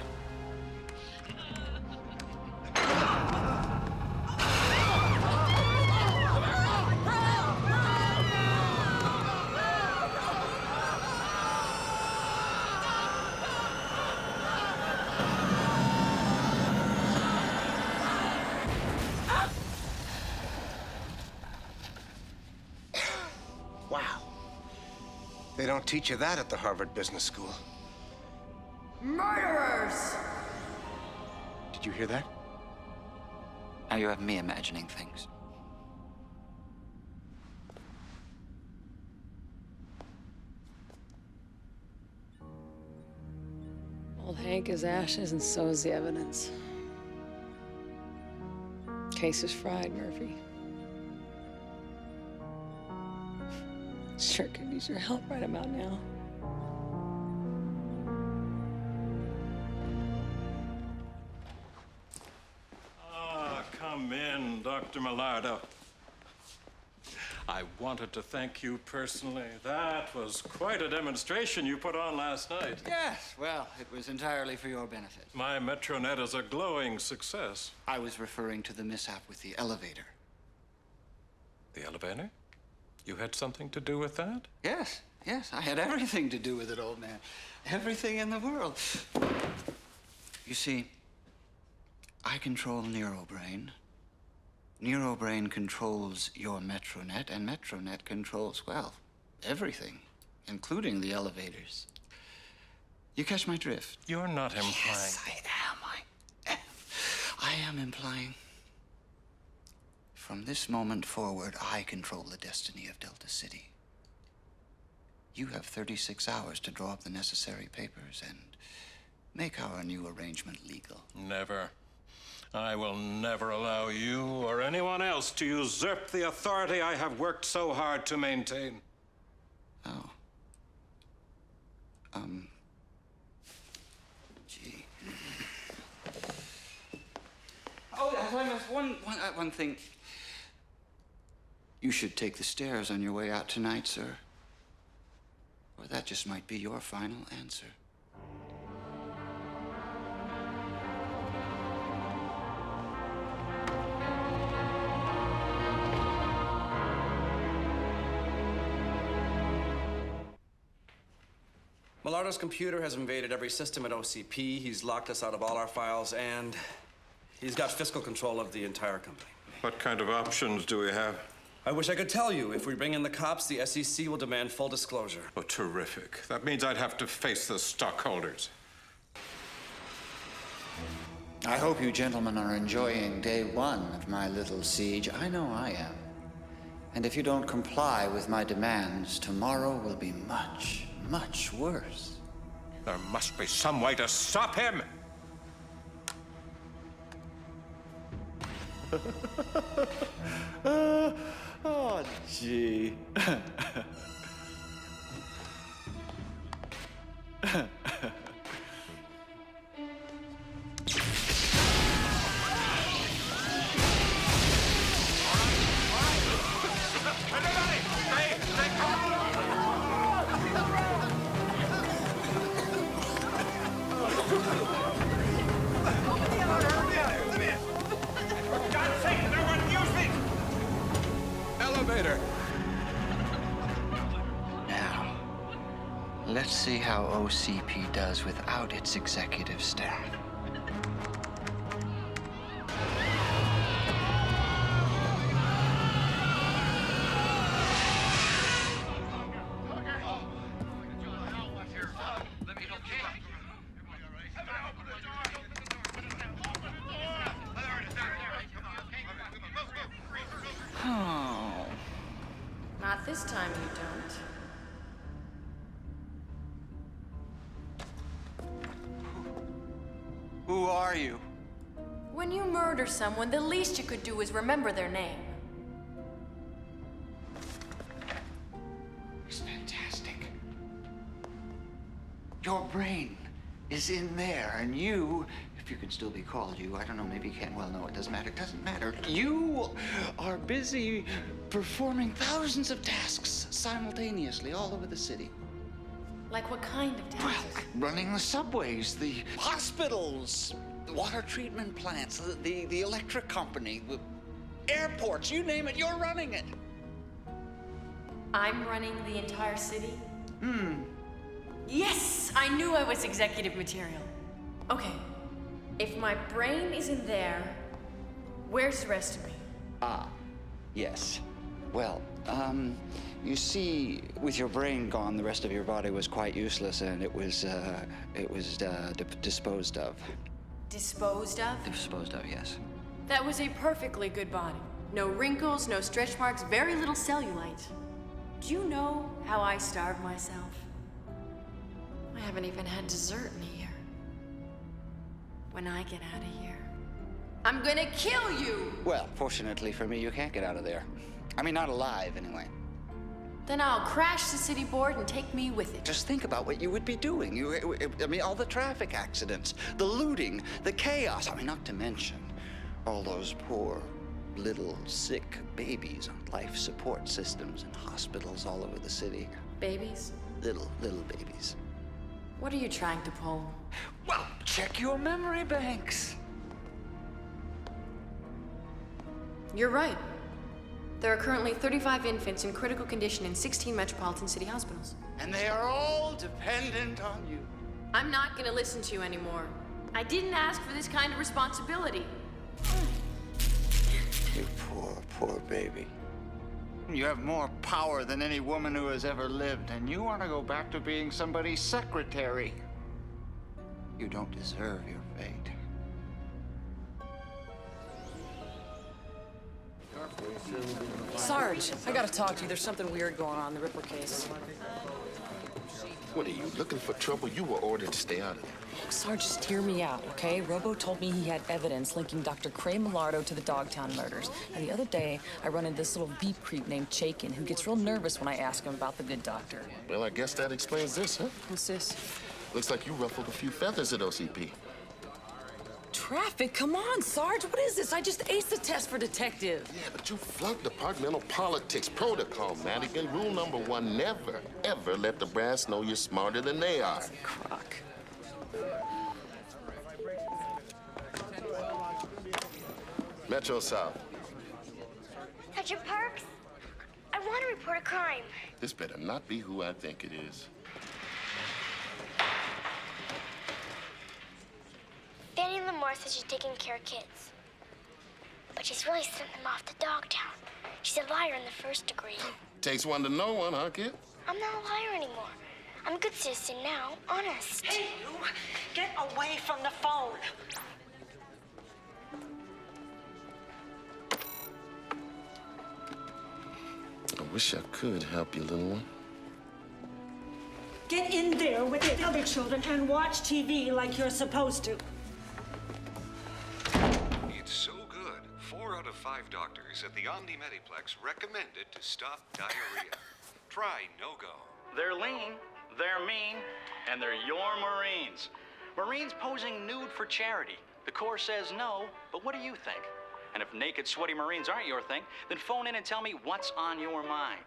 Wow. They don't teach you that at the Harvard Business School. Murderers! Did you hear that? Now you have me imagining things. Old Hank is ashes, and so is the evidence. Case is fried, Murphy. Sure could use your help right about now. Come in, Dr. Millardo. I wanted to thank you personally. That was quite a demonstration you put on last night. Yes, well, it was entirely for your benefit. My MetroNet is a glowing success. I was referring to the mishap with the elevator. The elevator? You had something to do with that? Yes, yes, I had everything to do with it, old man. Everything in the world. You see, I control Neurobrain. Neurobrain controls your MetroNet, and MetroNet controls, well, everything, including the elevators. You catch my drift? You're not implying. Yes, I am implying. From this moment forward, I control the destiny of Delta City. You have 36 hours to draw up the necessary papers and make our new arrangement legal. Never. I will never allow you or anyone else to usurp the authority I have worked so hard to maintain. Oh. Gee. Oh, I must one thing. You should take the stairs on your way out tonight, sir. Or that just might be your final answer. Millardo's computer has invaded every system at OCP. He's locked us out of all our files, and he's got fiscal control of the entire company. What kind of options do we have? I wish I could tell you. If we bring in the cops, the SEC will demand full disclosure. Oh, terrific. That means I'd have to face the stockholders. I hope you gentlemen are enjoying day one of my little siege. I know I am. And if you don't comply with my demands, tomorrow will be much, much worse. There must be some way to stop him! Oh, gee. Elevator! Now, let's see how OCP does without its executive staff. Oh. Not this time you don't. Who are you? When you murder someone, the least you could do is remember their name. It's fantastic. Your brain is in there, and you, if you can still be called you, I don't know, maybe you can't. Well, no, it doesn't matter. It doesn't matter. You are busy performing thousands of tasks simultaneously all over the city. Like what kind of tasks? Well, like running the subways, the hospitals, the water treatment plants, the electric company, the airports, you name it, you're running it. I'm running the entire city? Yes! I knew I was executive material. Okay, if my brain isn't there, where's the rest of me? Ah, yes. Well, you see, with your brain gone, the rest of your body was quite useless, and it was disposed of. Disposed of? Disposed of, yes. That was a perfectly good body. No wrinkles, no stretch marks, very little cellulite. Do you know how I starved myself? I haven't even had dessert in a year. When I get out of here, I'm gonna kill you! Well, fortunately for me, you can't get out of there. I mean, not alive, anyway. Then I'll crash the city board and take me with it. Just think about what you would be doing. I mean, all the traffic accidents, the looting, the chaos. I mean, not to mention all those poor, little, sick babies on life support systems in hospitals all over the city. Babies? Little babies. What are you trying to pull? Well, check your memory banks. You're right. There are currently 35 infants in critical condition in 16 metropolitan city hospitals. And they are all dependent on you. I'm not gonna listen to you anymore. I didn't ask for this kind of responsibility. You poor baby. You have more power than any woman who has ever lived, and you want to go back to being somebody's secretary. You don't deserve your fate. Sarge, I gotta talk to you. There's something weird going on in the Ripper case. What are you, looking for trouble? You were ordered to stay out of there. Sarge, just hear me out, okay? Robo told me he had evidence linking Dr. Cray Millardo to the Dogtown murders. And the other day, I run into this little beep creep named Chaikin who gets real nervous when I ask him about the good doctor. Well, I guess that explains this, huh? What's this? Looks like you ruffled a few feathers at OCP. Traffic? Come on, Sarge. What is this? I just aced the test for detective. Yeah, but you flunked departmental politics protocol, Madigan. Rule number 1, never, ever let the brass know you're smarter than they are. Crock. Metro South. Sergeant Parks, I want to report a crime. This better not be who I think it is. Fanny Lamar says she's taking care of kids. But she's really sent them off to Dogtown. She's a liar in the first degree. Takes one to know one, huh, kid? I'm not a liar anymore. I'm a good citizen now, honest. Hey, you! Get away from the phone! I wish I could help you, little one. Get in there with the other children and watch TV like you're supposed to. It's so good. 4 out of 5 doctors at the Omni Mediplex recommend it to stop diarrhea. Try No-Go. They're lean, they're mean, and they're your Marines. Marines posing nude for charity. The Corps says no, but what do you think? And if naked, sweaty Marines aren't your thing, then phone in and tell me what's on your mind.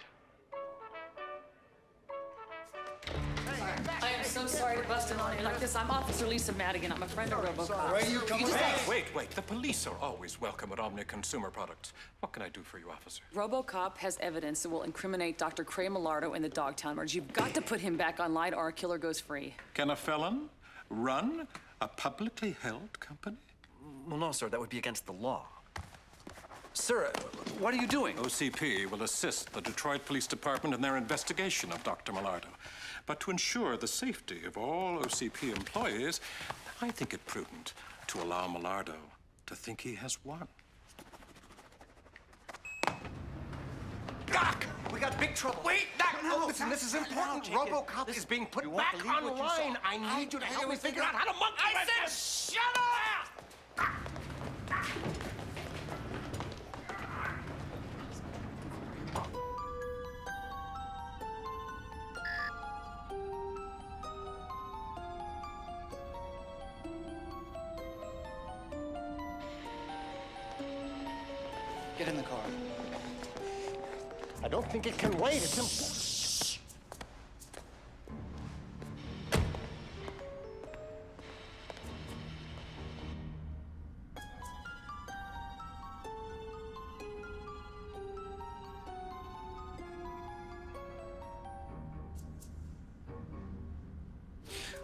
I am so sorry to bust in on you like this. I'm Officer Lisa Madigan. I'm a friend of RoboCop. Where you come from? Wait. The police are always welcome at Omni Consumer Products. What can I do for you, officer? RoboCop has evidence that will incriminate Dr. Cray Millardo in the Dogtown murders. You've got to put him back online or our killer goes free. Can a felon run a publicly held company? Well, no, sir. That would be against the law. Sir, what are you doing? OCP will assist the Detroit Police Department in their investigation of Dr. Millardo. But to ensure the safety of all OCP employees, I think it prudent to allow Millardo to think he has won. Doc! We got big trouble. Wait, Doc! No, listen, this is important. RoboCop is being put back online. I need you to help me figure out how to monkey with this. Shut up! Get in the car. I don't think it can wait. It's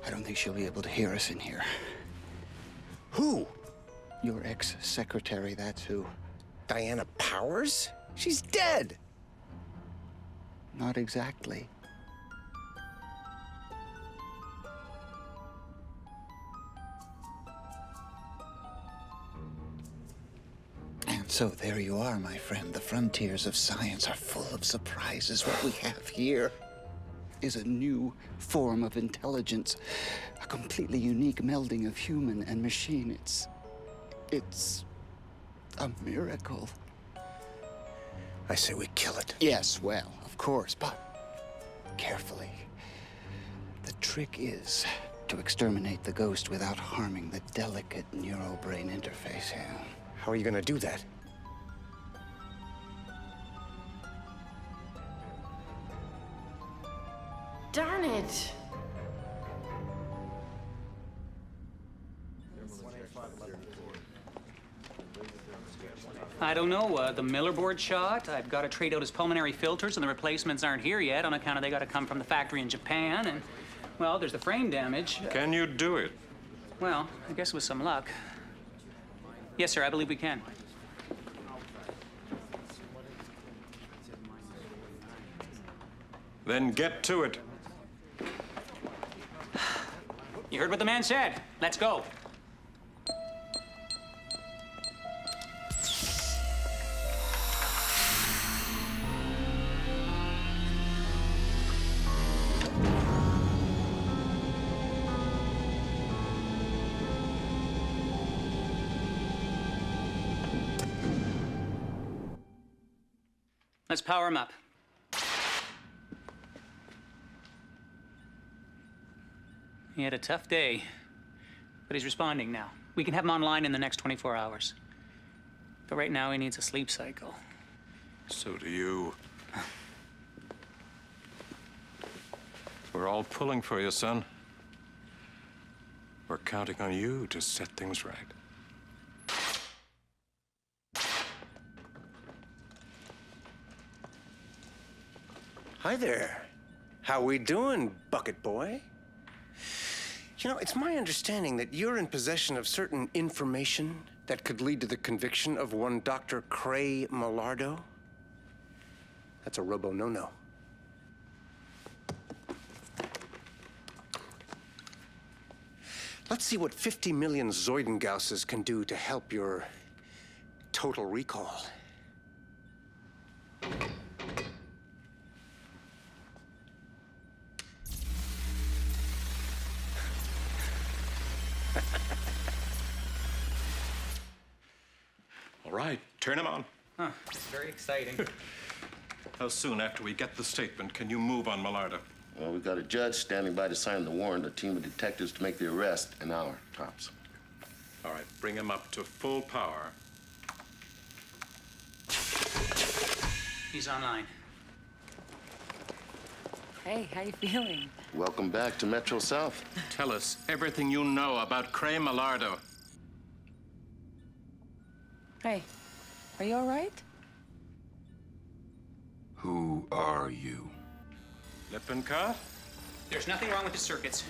I don't think she'll be able to hear us in here. Who? Your ex-secretary, that's who. Diana Powers? She's dead. Not exactly. And so there you are, my friend. The frontiers of science are full of surprises. What we have here is a new form of intelligence, a completely unique melding of human and machine. It's a miracle. I say we kill it. Yes, well, of course, but carefully. The trick is to exterminate the ghost without harming the delicate neural-brain interface here. How are you going to do that? Darn it. I don't know, the Miller board shot. I've got to trade out his pulmonary filters, and the replacements aren't here yet on account of they got to come from the factory in Japan. And, well, there's the frame damage. Can you do it? Well, I guess with some luck. Yes, sir, I believe we can. Then get to it. You heard what the man said. Let's go. Let's power him up. He had a tough day, but he's responding now. We can have him online in the next 24 hours. But right now, he needs a sleep cycle. So do you. We're all pulling for you, son. We're counting on you to set things right. Hi there. How we doing, Bucket Boy? You know, it's my understanding that you're in possession of certain information that could lead to the conviction of one Dr. Cray Millardo. That's a robo-no-no. Let's see what 50 million Zoidengausses can do to help your total recall. All right, turn him on. Huh, it's very exciting. How soon after we get the statement can you move on Millardo? Well, we've got a judge standing by to sign the warrant, a team of detectives to make the arrest, an hour tops. All right, bring him up to full power. He's online. Hey, how you feeling? Welcome back to Metro South. Tell us everything you know about Cray Millardo. Hey, are you all right? Who are you? Lippincott? There's nothing wrong with the circuits.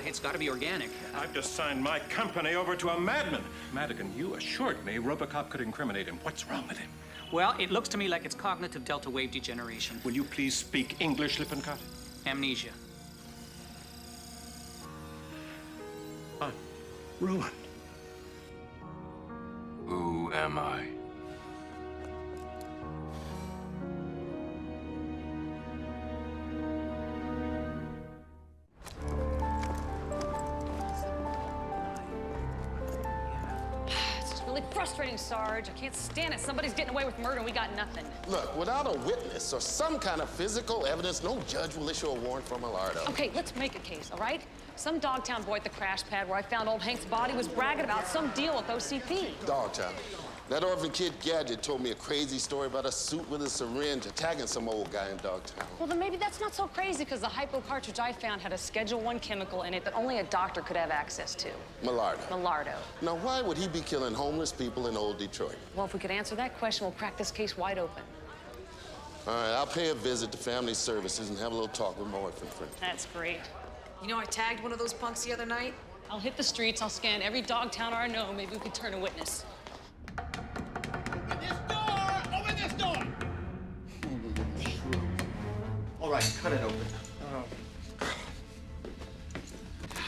It's got to be organic. I've just signed my company over to a madman. Madigan, you assured me RoboCop could incriminate him. What's wrong with him? Well, it looks to me like it's cognitive delta wave degeneration. Will you please speak English, Lippincott? Amnesia. I'm ruined. Who am I? It's really frustrating, Sarge. I can't stand it. Somebody's getting away with murder and we got nothing. Look, without a witness or some kind of physical evidence, no judge will issue a warrant for Millardo. Okay, let's make a case, all right? Some Dogtown boy at the crash pad where I found old Hank's body was bragging about some deal with OCP. Dogtown. That orphan kid Gadget told me a crazy story about a suit with a syringe attacking some old guy in Dogtown. Well, then maybe that's not so crazy, because the hypo cartridge I found had a Schedule I chemical in it that only a doctor could have access to. Millardo. Millardo. Now, why would he be killing homeless people in old Detroit? Well, if we could answer that question, we'll crack this case wide open. All right, I'll pay a visit to Family Services and have a little talk with my orphan friend. That's great. You know, I tagged one of those punks the other night. I'll hit the streets, I'll scan every Dogtowner I know. Maybe we could turn a witness. Open this door! All right, cut it open.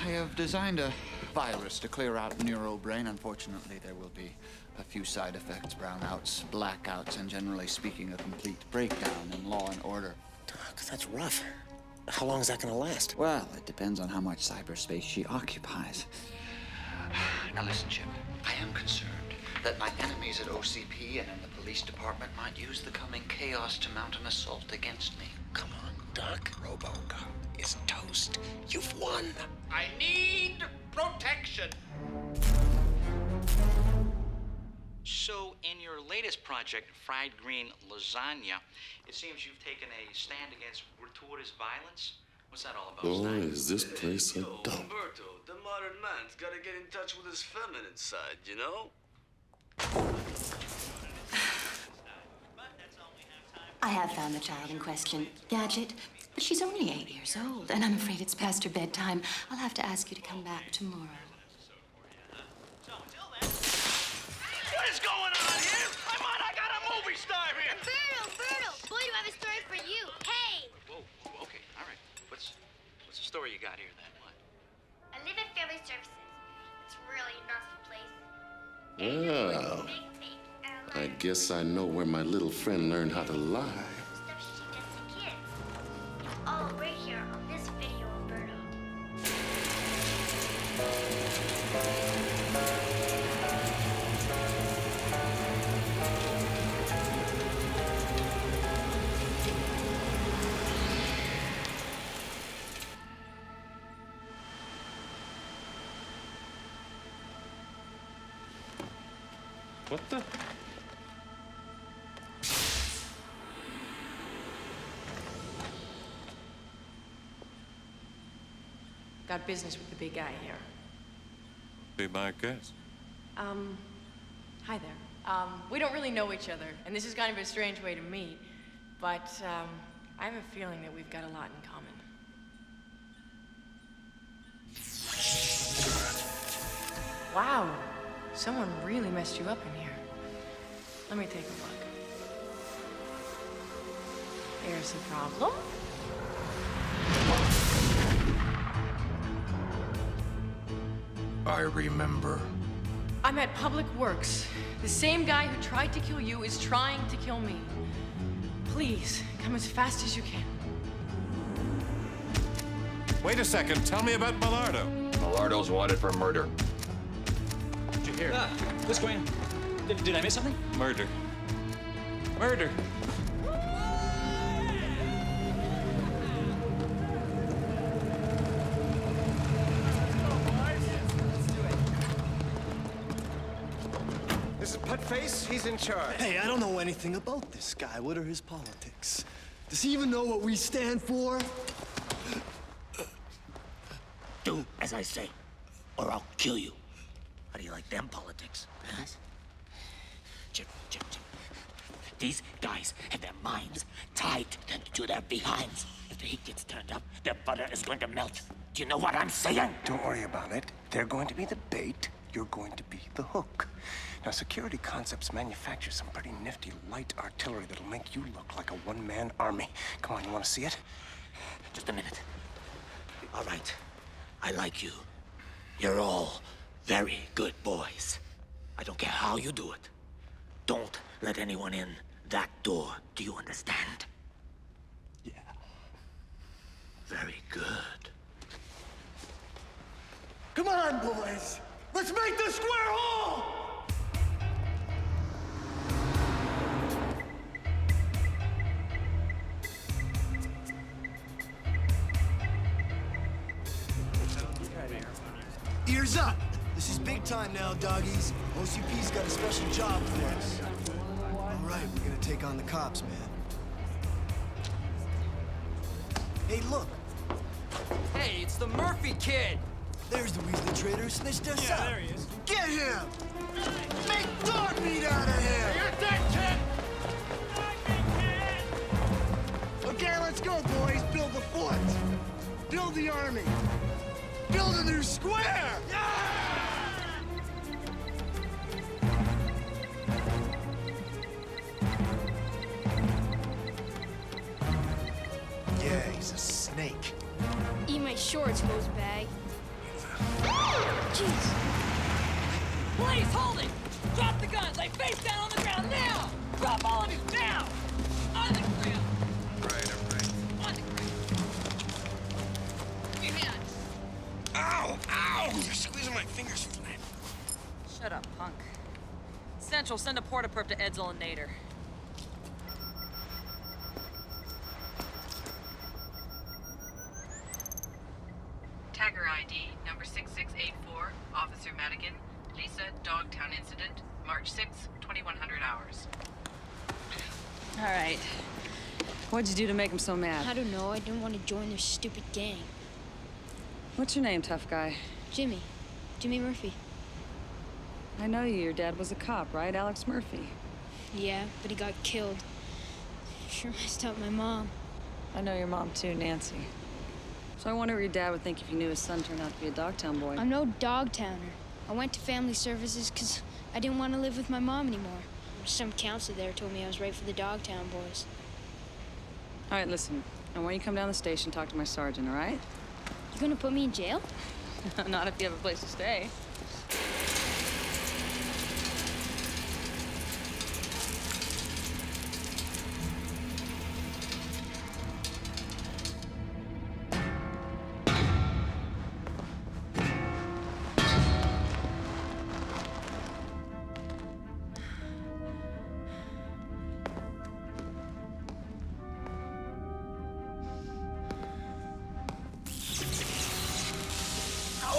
I have designed a virus to clear out neurobrain. Unfortunately, there will be a few side effects, brownouts, blackouts, and generally speaking, a complete breakdown in law and order. Doc, that's rough. How long is that gonna last? Well, it depends on how much cyberspace she occupies. Now listen, Chip, I am concerned that my enemies at OCP and in the police department might use the coming chaos to mount an assault against me. Come on, Doc. RoboCop is toast. You've won. I need protection. So, in your latest project, Fried Green Lasagna, it seems you've taken a stand against gratuitous violence. What's that all about? Boy, is this place a dump. Umberto, the modern man's gotta get in touch with his feminine side, you know? I have found the child in question, Gadget, but she's only 8 years old, and I'm afraid it's past her bedtime. I'll have to ask you to come back tomorrow. What is going on here? I got a movie star here. Umberto, boy, do I have a story for you. Hey! Whoa, okay, all right. What's the story you got here, then? What? I live at Family Services. It's really a nasty place. Well, I guess I know where my little friend learned how to lie. Stuff she does to kids. It's all right here on this video, Umberto. What the? Got business with the big guy here. Be my guest. Hi there. We don't really know each other, and this is kind of a strange way to meet, but, I have a feeling that we've got a lot in common. Wow, someone really messed you up in here. Let me take a look. Here's the problem. I remember. I'm at Public Works. The same guy who tried to kill you is trying to kill me. Please, come as fast as you can. Wait a second. Tell me about Millardo. Millardo's wanted for murder. Did you hear? What's going on? Did I miss something? Murder. Murder. This is Putface. He's in charge. Hey, I don't know anything about this guy. What are his politics? Does he even know what we stand for? Do as I say, or I'll kill you. How do you like them politics? Huh? Chip. These guys have their minds tied to their behinds. If the heat gets turned up, their butter is going to melt. Do you know what I'm saying? Don't worry about it. They're going to be the bait. You're going to be the hook. Now, Security Concepts manufactures some pretty nifty light artillery that'll make you look like a one-man army. Come on, you want to see it? Just a minute. All right. I like you. You're all very good boys. I don't care how you do it. Don't let anyone in that door. Do you understand? Yeah. Very good. Come on, boys. Let's make the square hole! Ears up. This is big time now, doggies. OCP's got a special job for us. All right, we're gonna take on the cops, man. Hey, look. Hey, it's the Murphy kid. There's the Weasley traitor who snitched us out. Yeah, there he is. Get him! Make dog meat out of him! You're dead, kid! Okay, let's go, boys. Build the fort. Build the army. Build a new square! Yeah, he's a snake. Eat my shorts, hose bag. Jeez. Please hold it! Drop the guns! Lay face down on the ground now! Drop all of you now! On the ground! Right. On the ground! Your hands! Ow! Ow! You're squeezing my fingers flat. Shut up, punk. Central, send a porta-perp to Edsel and Nader. Tagger ID number 6684, Officer Madigan, Lisa, Dogtown Incident, March 6, 2100 hours. All right. What'd you do to make him so mad? I don't know. I didn't want to join their stupid gang. What's your name, tough guy? Jimmy. Jimmy Murphy. I know you. Your dad was a cop, right? Alex Murphy. Yeah, but he got killed. Sure messed up my mom. I know your mom, too, Nancy. So I wonder what your dad would think if he knew his son turned out to be a Dogtown boy. I'm no Dogtowner. I went to family services because I didn't want to live with my mom anymore. Some counselor there told me I was right for the Dogtown boys. All right, listen. I want you to come down to the station and talk to my sergeant, all right? You gonna put me in jail? Not if you have a place to stay.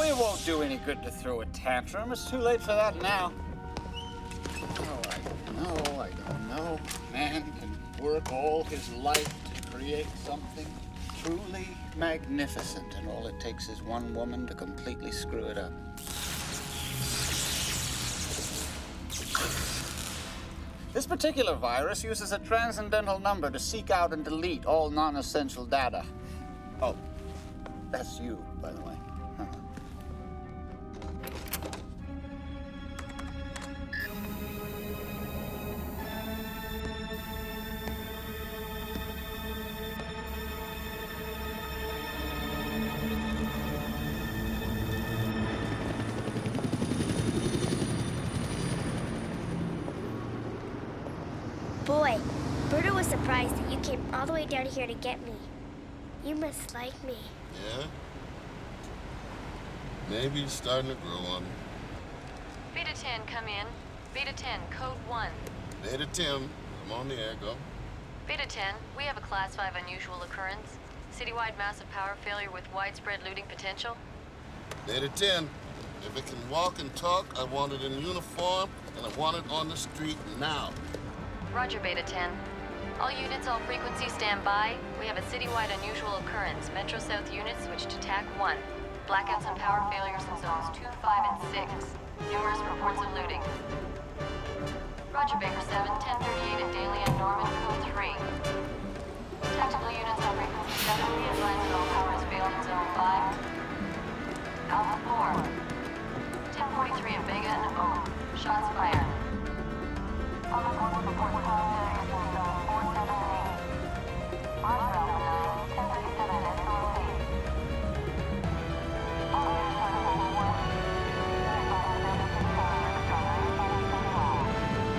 It won't do any good to throw a tantrum. It's too late for that now. Oh, I don't know. Man can work all his life to create something truly magnificent, and all it takes is one woman to completely screw it up. This particular virus uses a transcendental number to seek out and delete all non-essential data. Oh, that's you, by the way. Boy, Berta was surprised that you came all the way down here to get me. You must like me. Yeah? Maybe it's starting to grow on me. Beta 10, come in. Beta 10, code 1. Beta 10, I'm on the air, go. Beta 10, we have a Class 5 unusual occurrence. Citywide massive power failure with widespread looting potential. Beta 10, if it can walk and talk, I want it in uniform, and I want it on the street now. Roger, Beta 10. All units, all frequencies, stand by. We have a citywide unusual occurrence. Metro South units switch to TAC 1. Blackouts and power failures in zones 2, 5, and 6. Numerous reports of looting. Roger, Baker 7, 1038 at Daly and Norman, code 3. Tactical units on frequency 7, be advised that all power has failed in zone 5. Alpha 4. 1043 at Vega and O. Shots fired. Alpha 4 reports power failures in zone 4, 7, and 8. Roger, Alpha 9, 1037 at zone 8. All units on TAC 1. Be advised that Vega 6 power is on 9:21.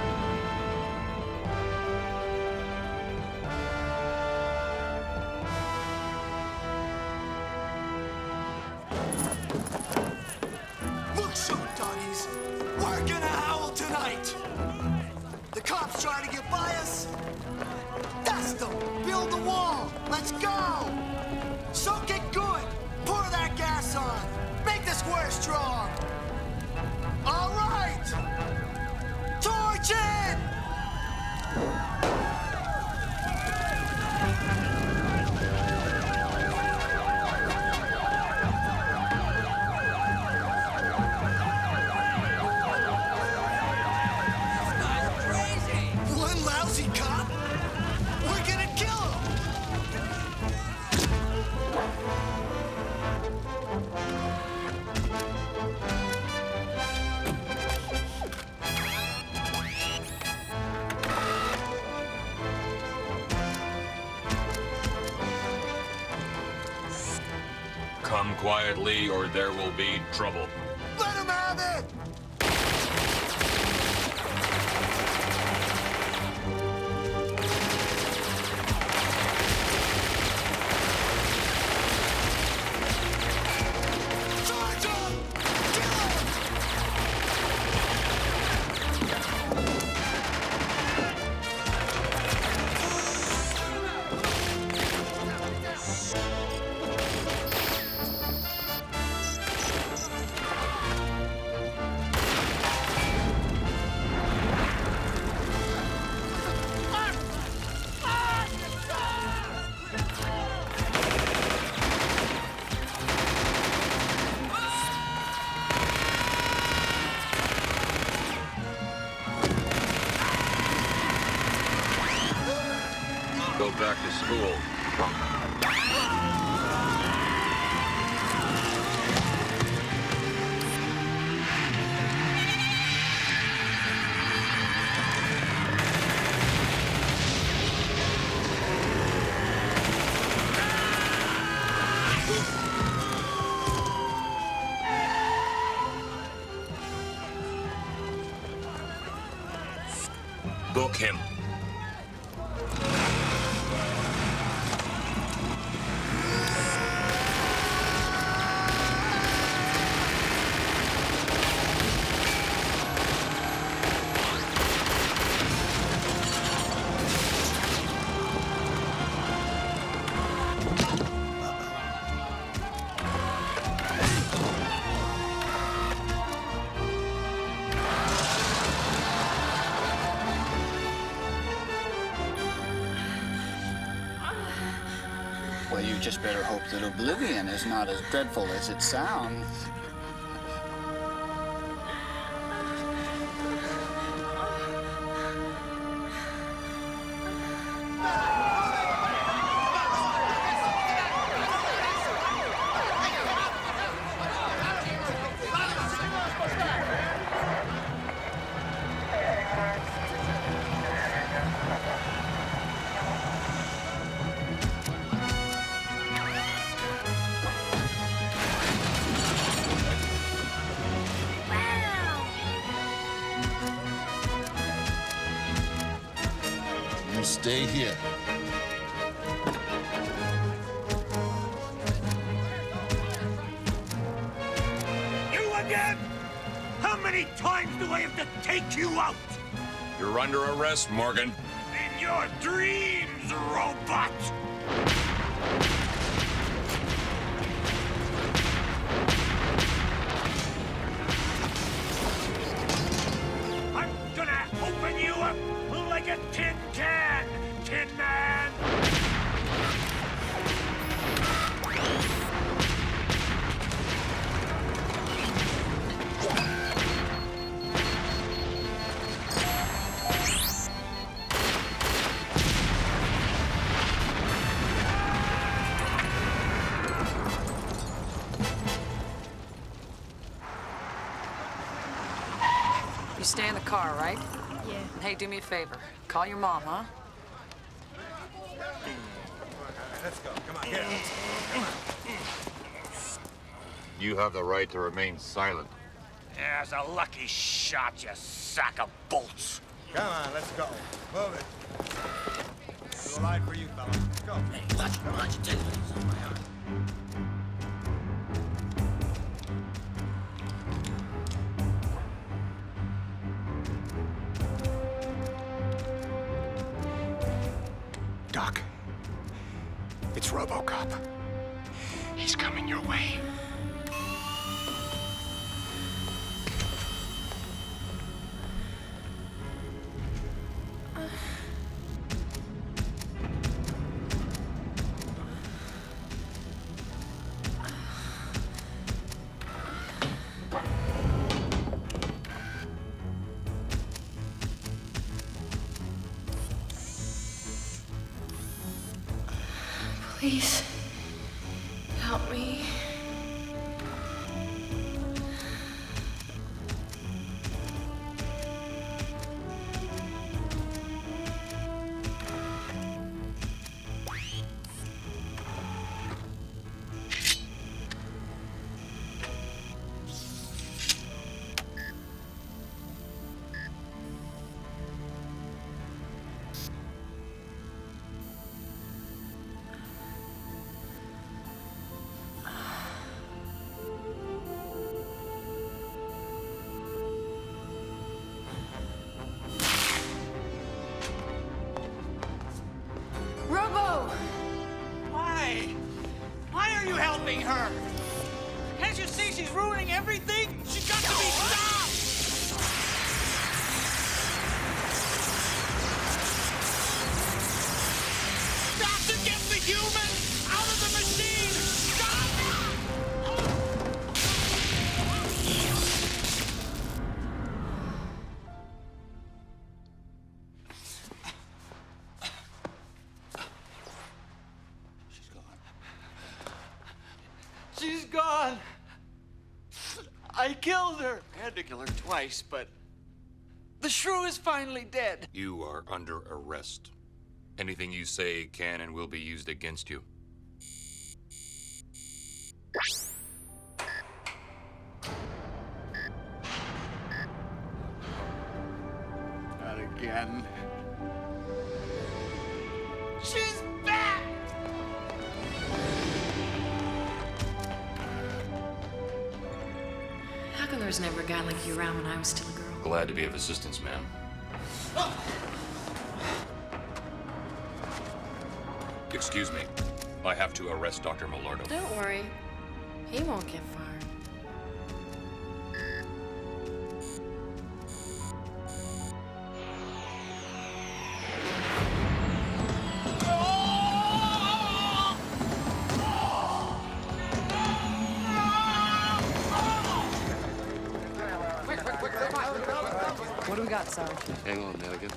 Look sharp, doggies. We're gonna howl tonight. The cops trying to get by us. Dust them. Build the wall. Let's go. Soak it good. Pour that gas on. Make the square strong. Come quietly or there will be trouble. Let him have it! Go back to school. Book him. Well, you just better hope that oblivion is not as dreadful as it sounds. Stay here. You again? How many times do I have to take you out? You're under arrest, Morgan. In your dreams, robot! I'm gonna open you up like a tin can, Tin Man! You stay in the car, right? Yeah. Hey, do me a favor. Call your mom, huh? Let's go. Come on, get up. Come on. You have the right to remain silent. There's a lucky shot, you sack of bolts. Come on, let's go. Move it. Do a line for you, fella. Let's go. Hey, watch it, take it on my arm. Doc, it's RoboCop. He's coming your way. Please, help me. Robo! Why? Why are you helping her? Can't you see she's ruining everything? She's got to be stopped! Stop to get the human out of the machine! Stop! She's gone. I killed her. I had to kill her twice, but the shrew is finally dead. You are under arrest. Anything you say can and will be used against you. Not again. She's back! How come there was never a guy like you around when I was still a girl? Glad to be of assistance, ma'am. Excuse me. I have to arrest Dr. Millardo. Don't worry. He won't get far. What do we got, Sarge? Hang on, Madigan.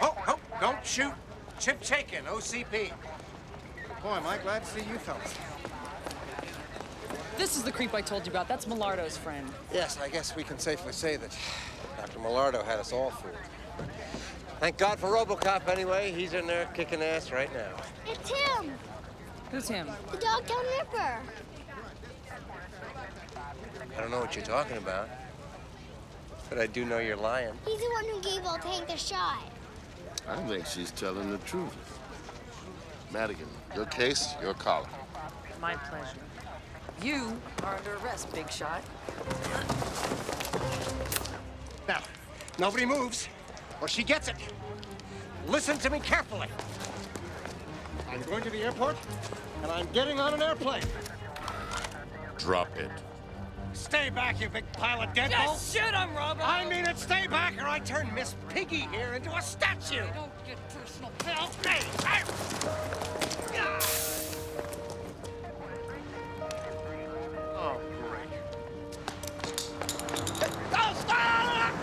Oh, don't shoot. Chip Chaikin, OCP. Boy, am I glad to see you fellas. This is the creep I told you about. That's Millardo's friend. Yes, I guess we can safely say that Dr. Millardo had us all fooled. Thank God for RoboCop anyway. He's in there kicking ass right now. It's him! Who's him? The Dogtown Nipper! I don't know what you're talking about, but I do know you're lying. He's the one who gave old Hank a shot. I think she's telling the truth. Madigan, your case, your call. My pleasure. You are under arrest, big shot. Now, nobody moves, or she gets it. Listen to me carefully. I'm going to the airport, and I'm getting on an airplane. Drop it. Stay back, you big pile of dead Just shoot him, Robo! I mean it, stay back, or I turn Miss Piggy here into a statue. Don't get personal, pal. Hey! Oh, great. Oh, stop!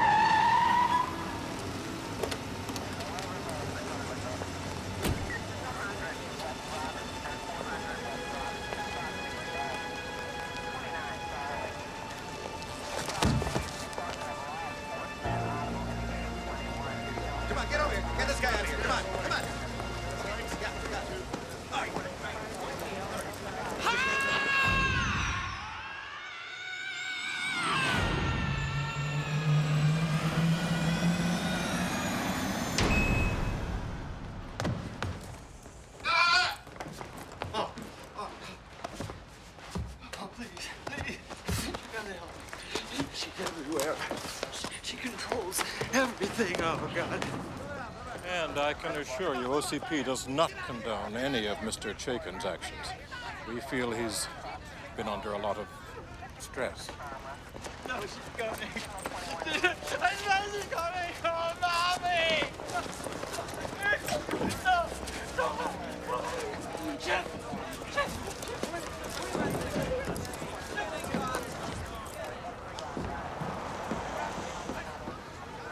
Come on, get over here. Get this guy out of here. Come on, come on. Oh, please, please. You gotta help me. She's everywhere. She controls everything. Oh, God. And I can assure you, OCP does not condone any of Mr. Chaikin's actions. We feel he's been under a lot of stress. No, she's coming. I know she's coming. Oh, Mommy! No, no. Jeff!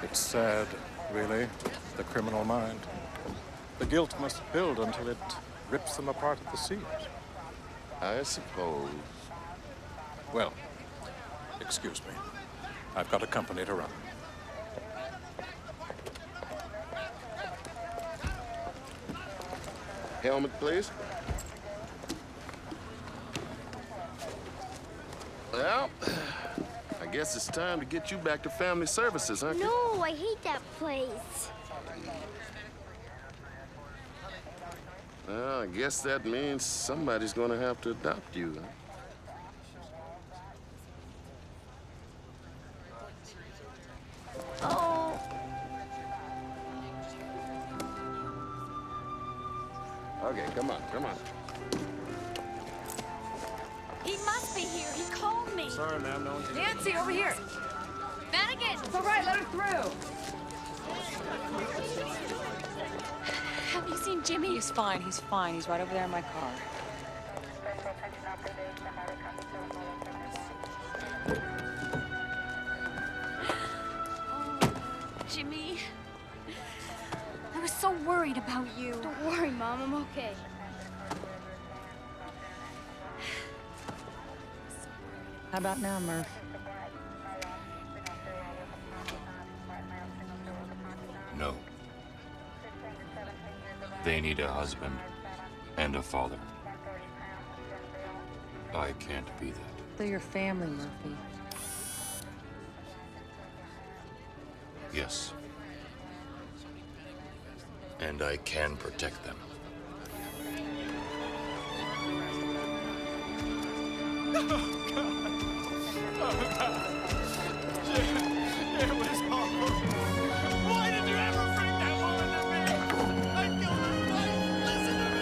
It's sad, really, the criminal mind. The guilt must build until it rips them apart at the seams. I suppose. Well, excuse me. I've got a company to run. Helmet, please. Well, I guess it's time to get you back to family services, huh? No, I hate that place. Well, I guess that means somebody's gonna have to adopt you. Oh. Okay, come on, come on. He must be here. He called me. Sorry, ma'am, no one's here. Nancy, over here. Madigan! It's all right, let her through. Have you seen Jimmy? He's fine, he's fine. He's right over there in my car. Jimmy. I was so worried about you. Don't worry, Mom. I'm okay. How about now, Murph? No. They need a husband and a father. I can't be that. They're your family, Murphy. Yes. And I can protect them. Oh, God. Oh, God. It was awful. Why did you ever bring that woman to me? I killed her twice. Listen to me.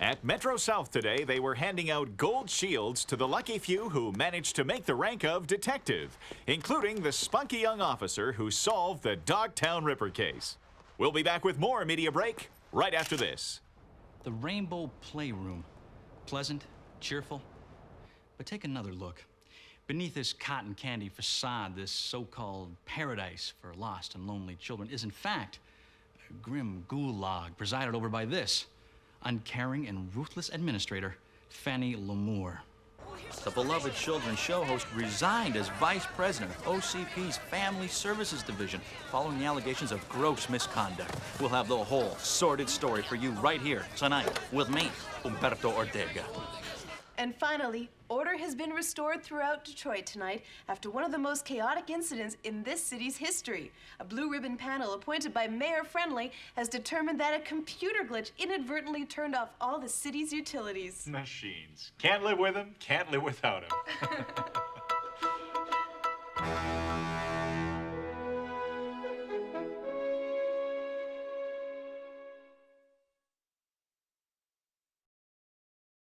At Metro South today, they were handing out gold shields to the lucky few who managed to make the rank of detective, including the spunky young officer who solved the Dogtown Ripper case. We'll be back with more Media Break right after this. The Rainbow Playroom. Pleasant, cheerful. But take another look. Beneath this cotton candy facade, this so-called paradise for lost and lonely children is, in fact, a grim gulag presided over by this uncaring and ruthless administrator, Fanny Lamour. The beloved children's show host resigned as vice president of OCP's Family Services Division following the allegations of gross misconduct. We'll have the whole sordid story for you right here tonight with me, Humberto Ortega. And finally, order has been restored throughout Detroit tonight after one of the most chaotic incidents in this city's history. A blue ribbon panel appointed by Mayor Friendly has determined that a computer glitch inadvertently turned off all the city's utilities. Machines. Can't live with them, can't live without them.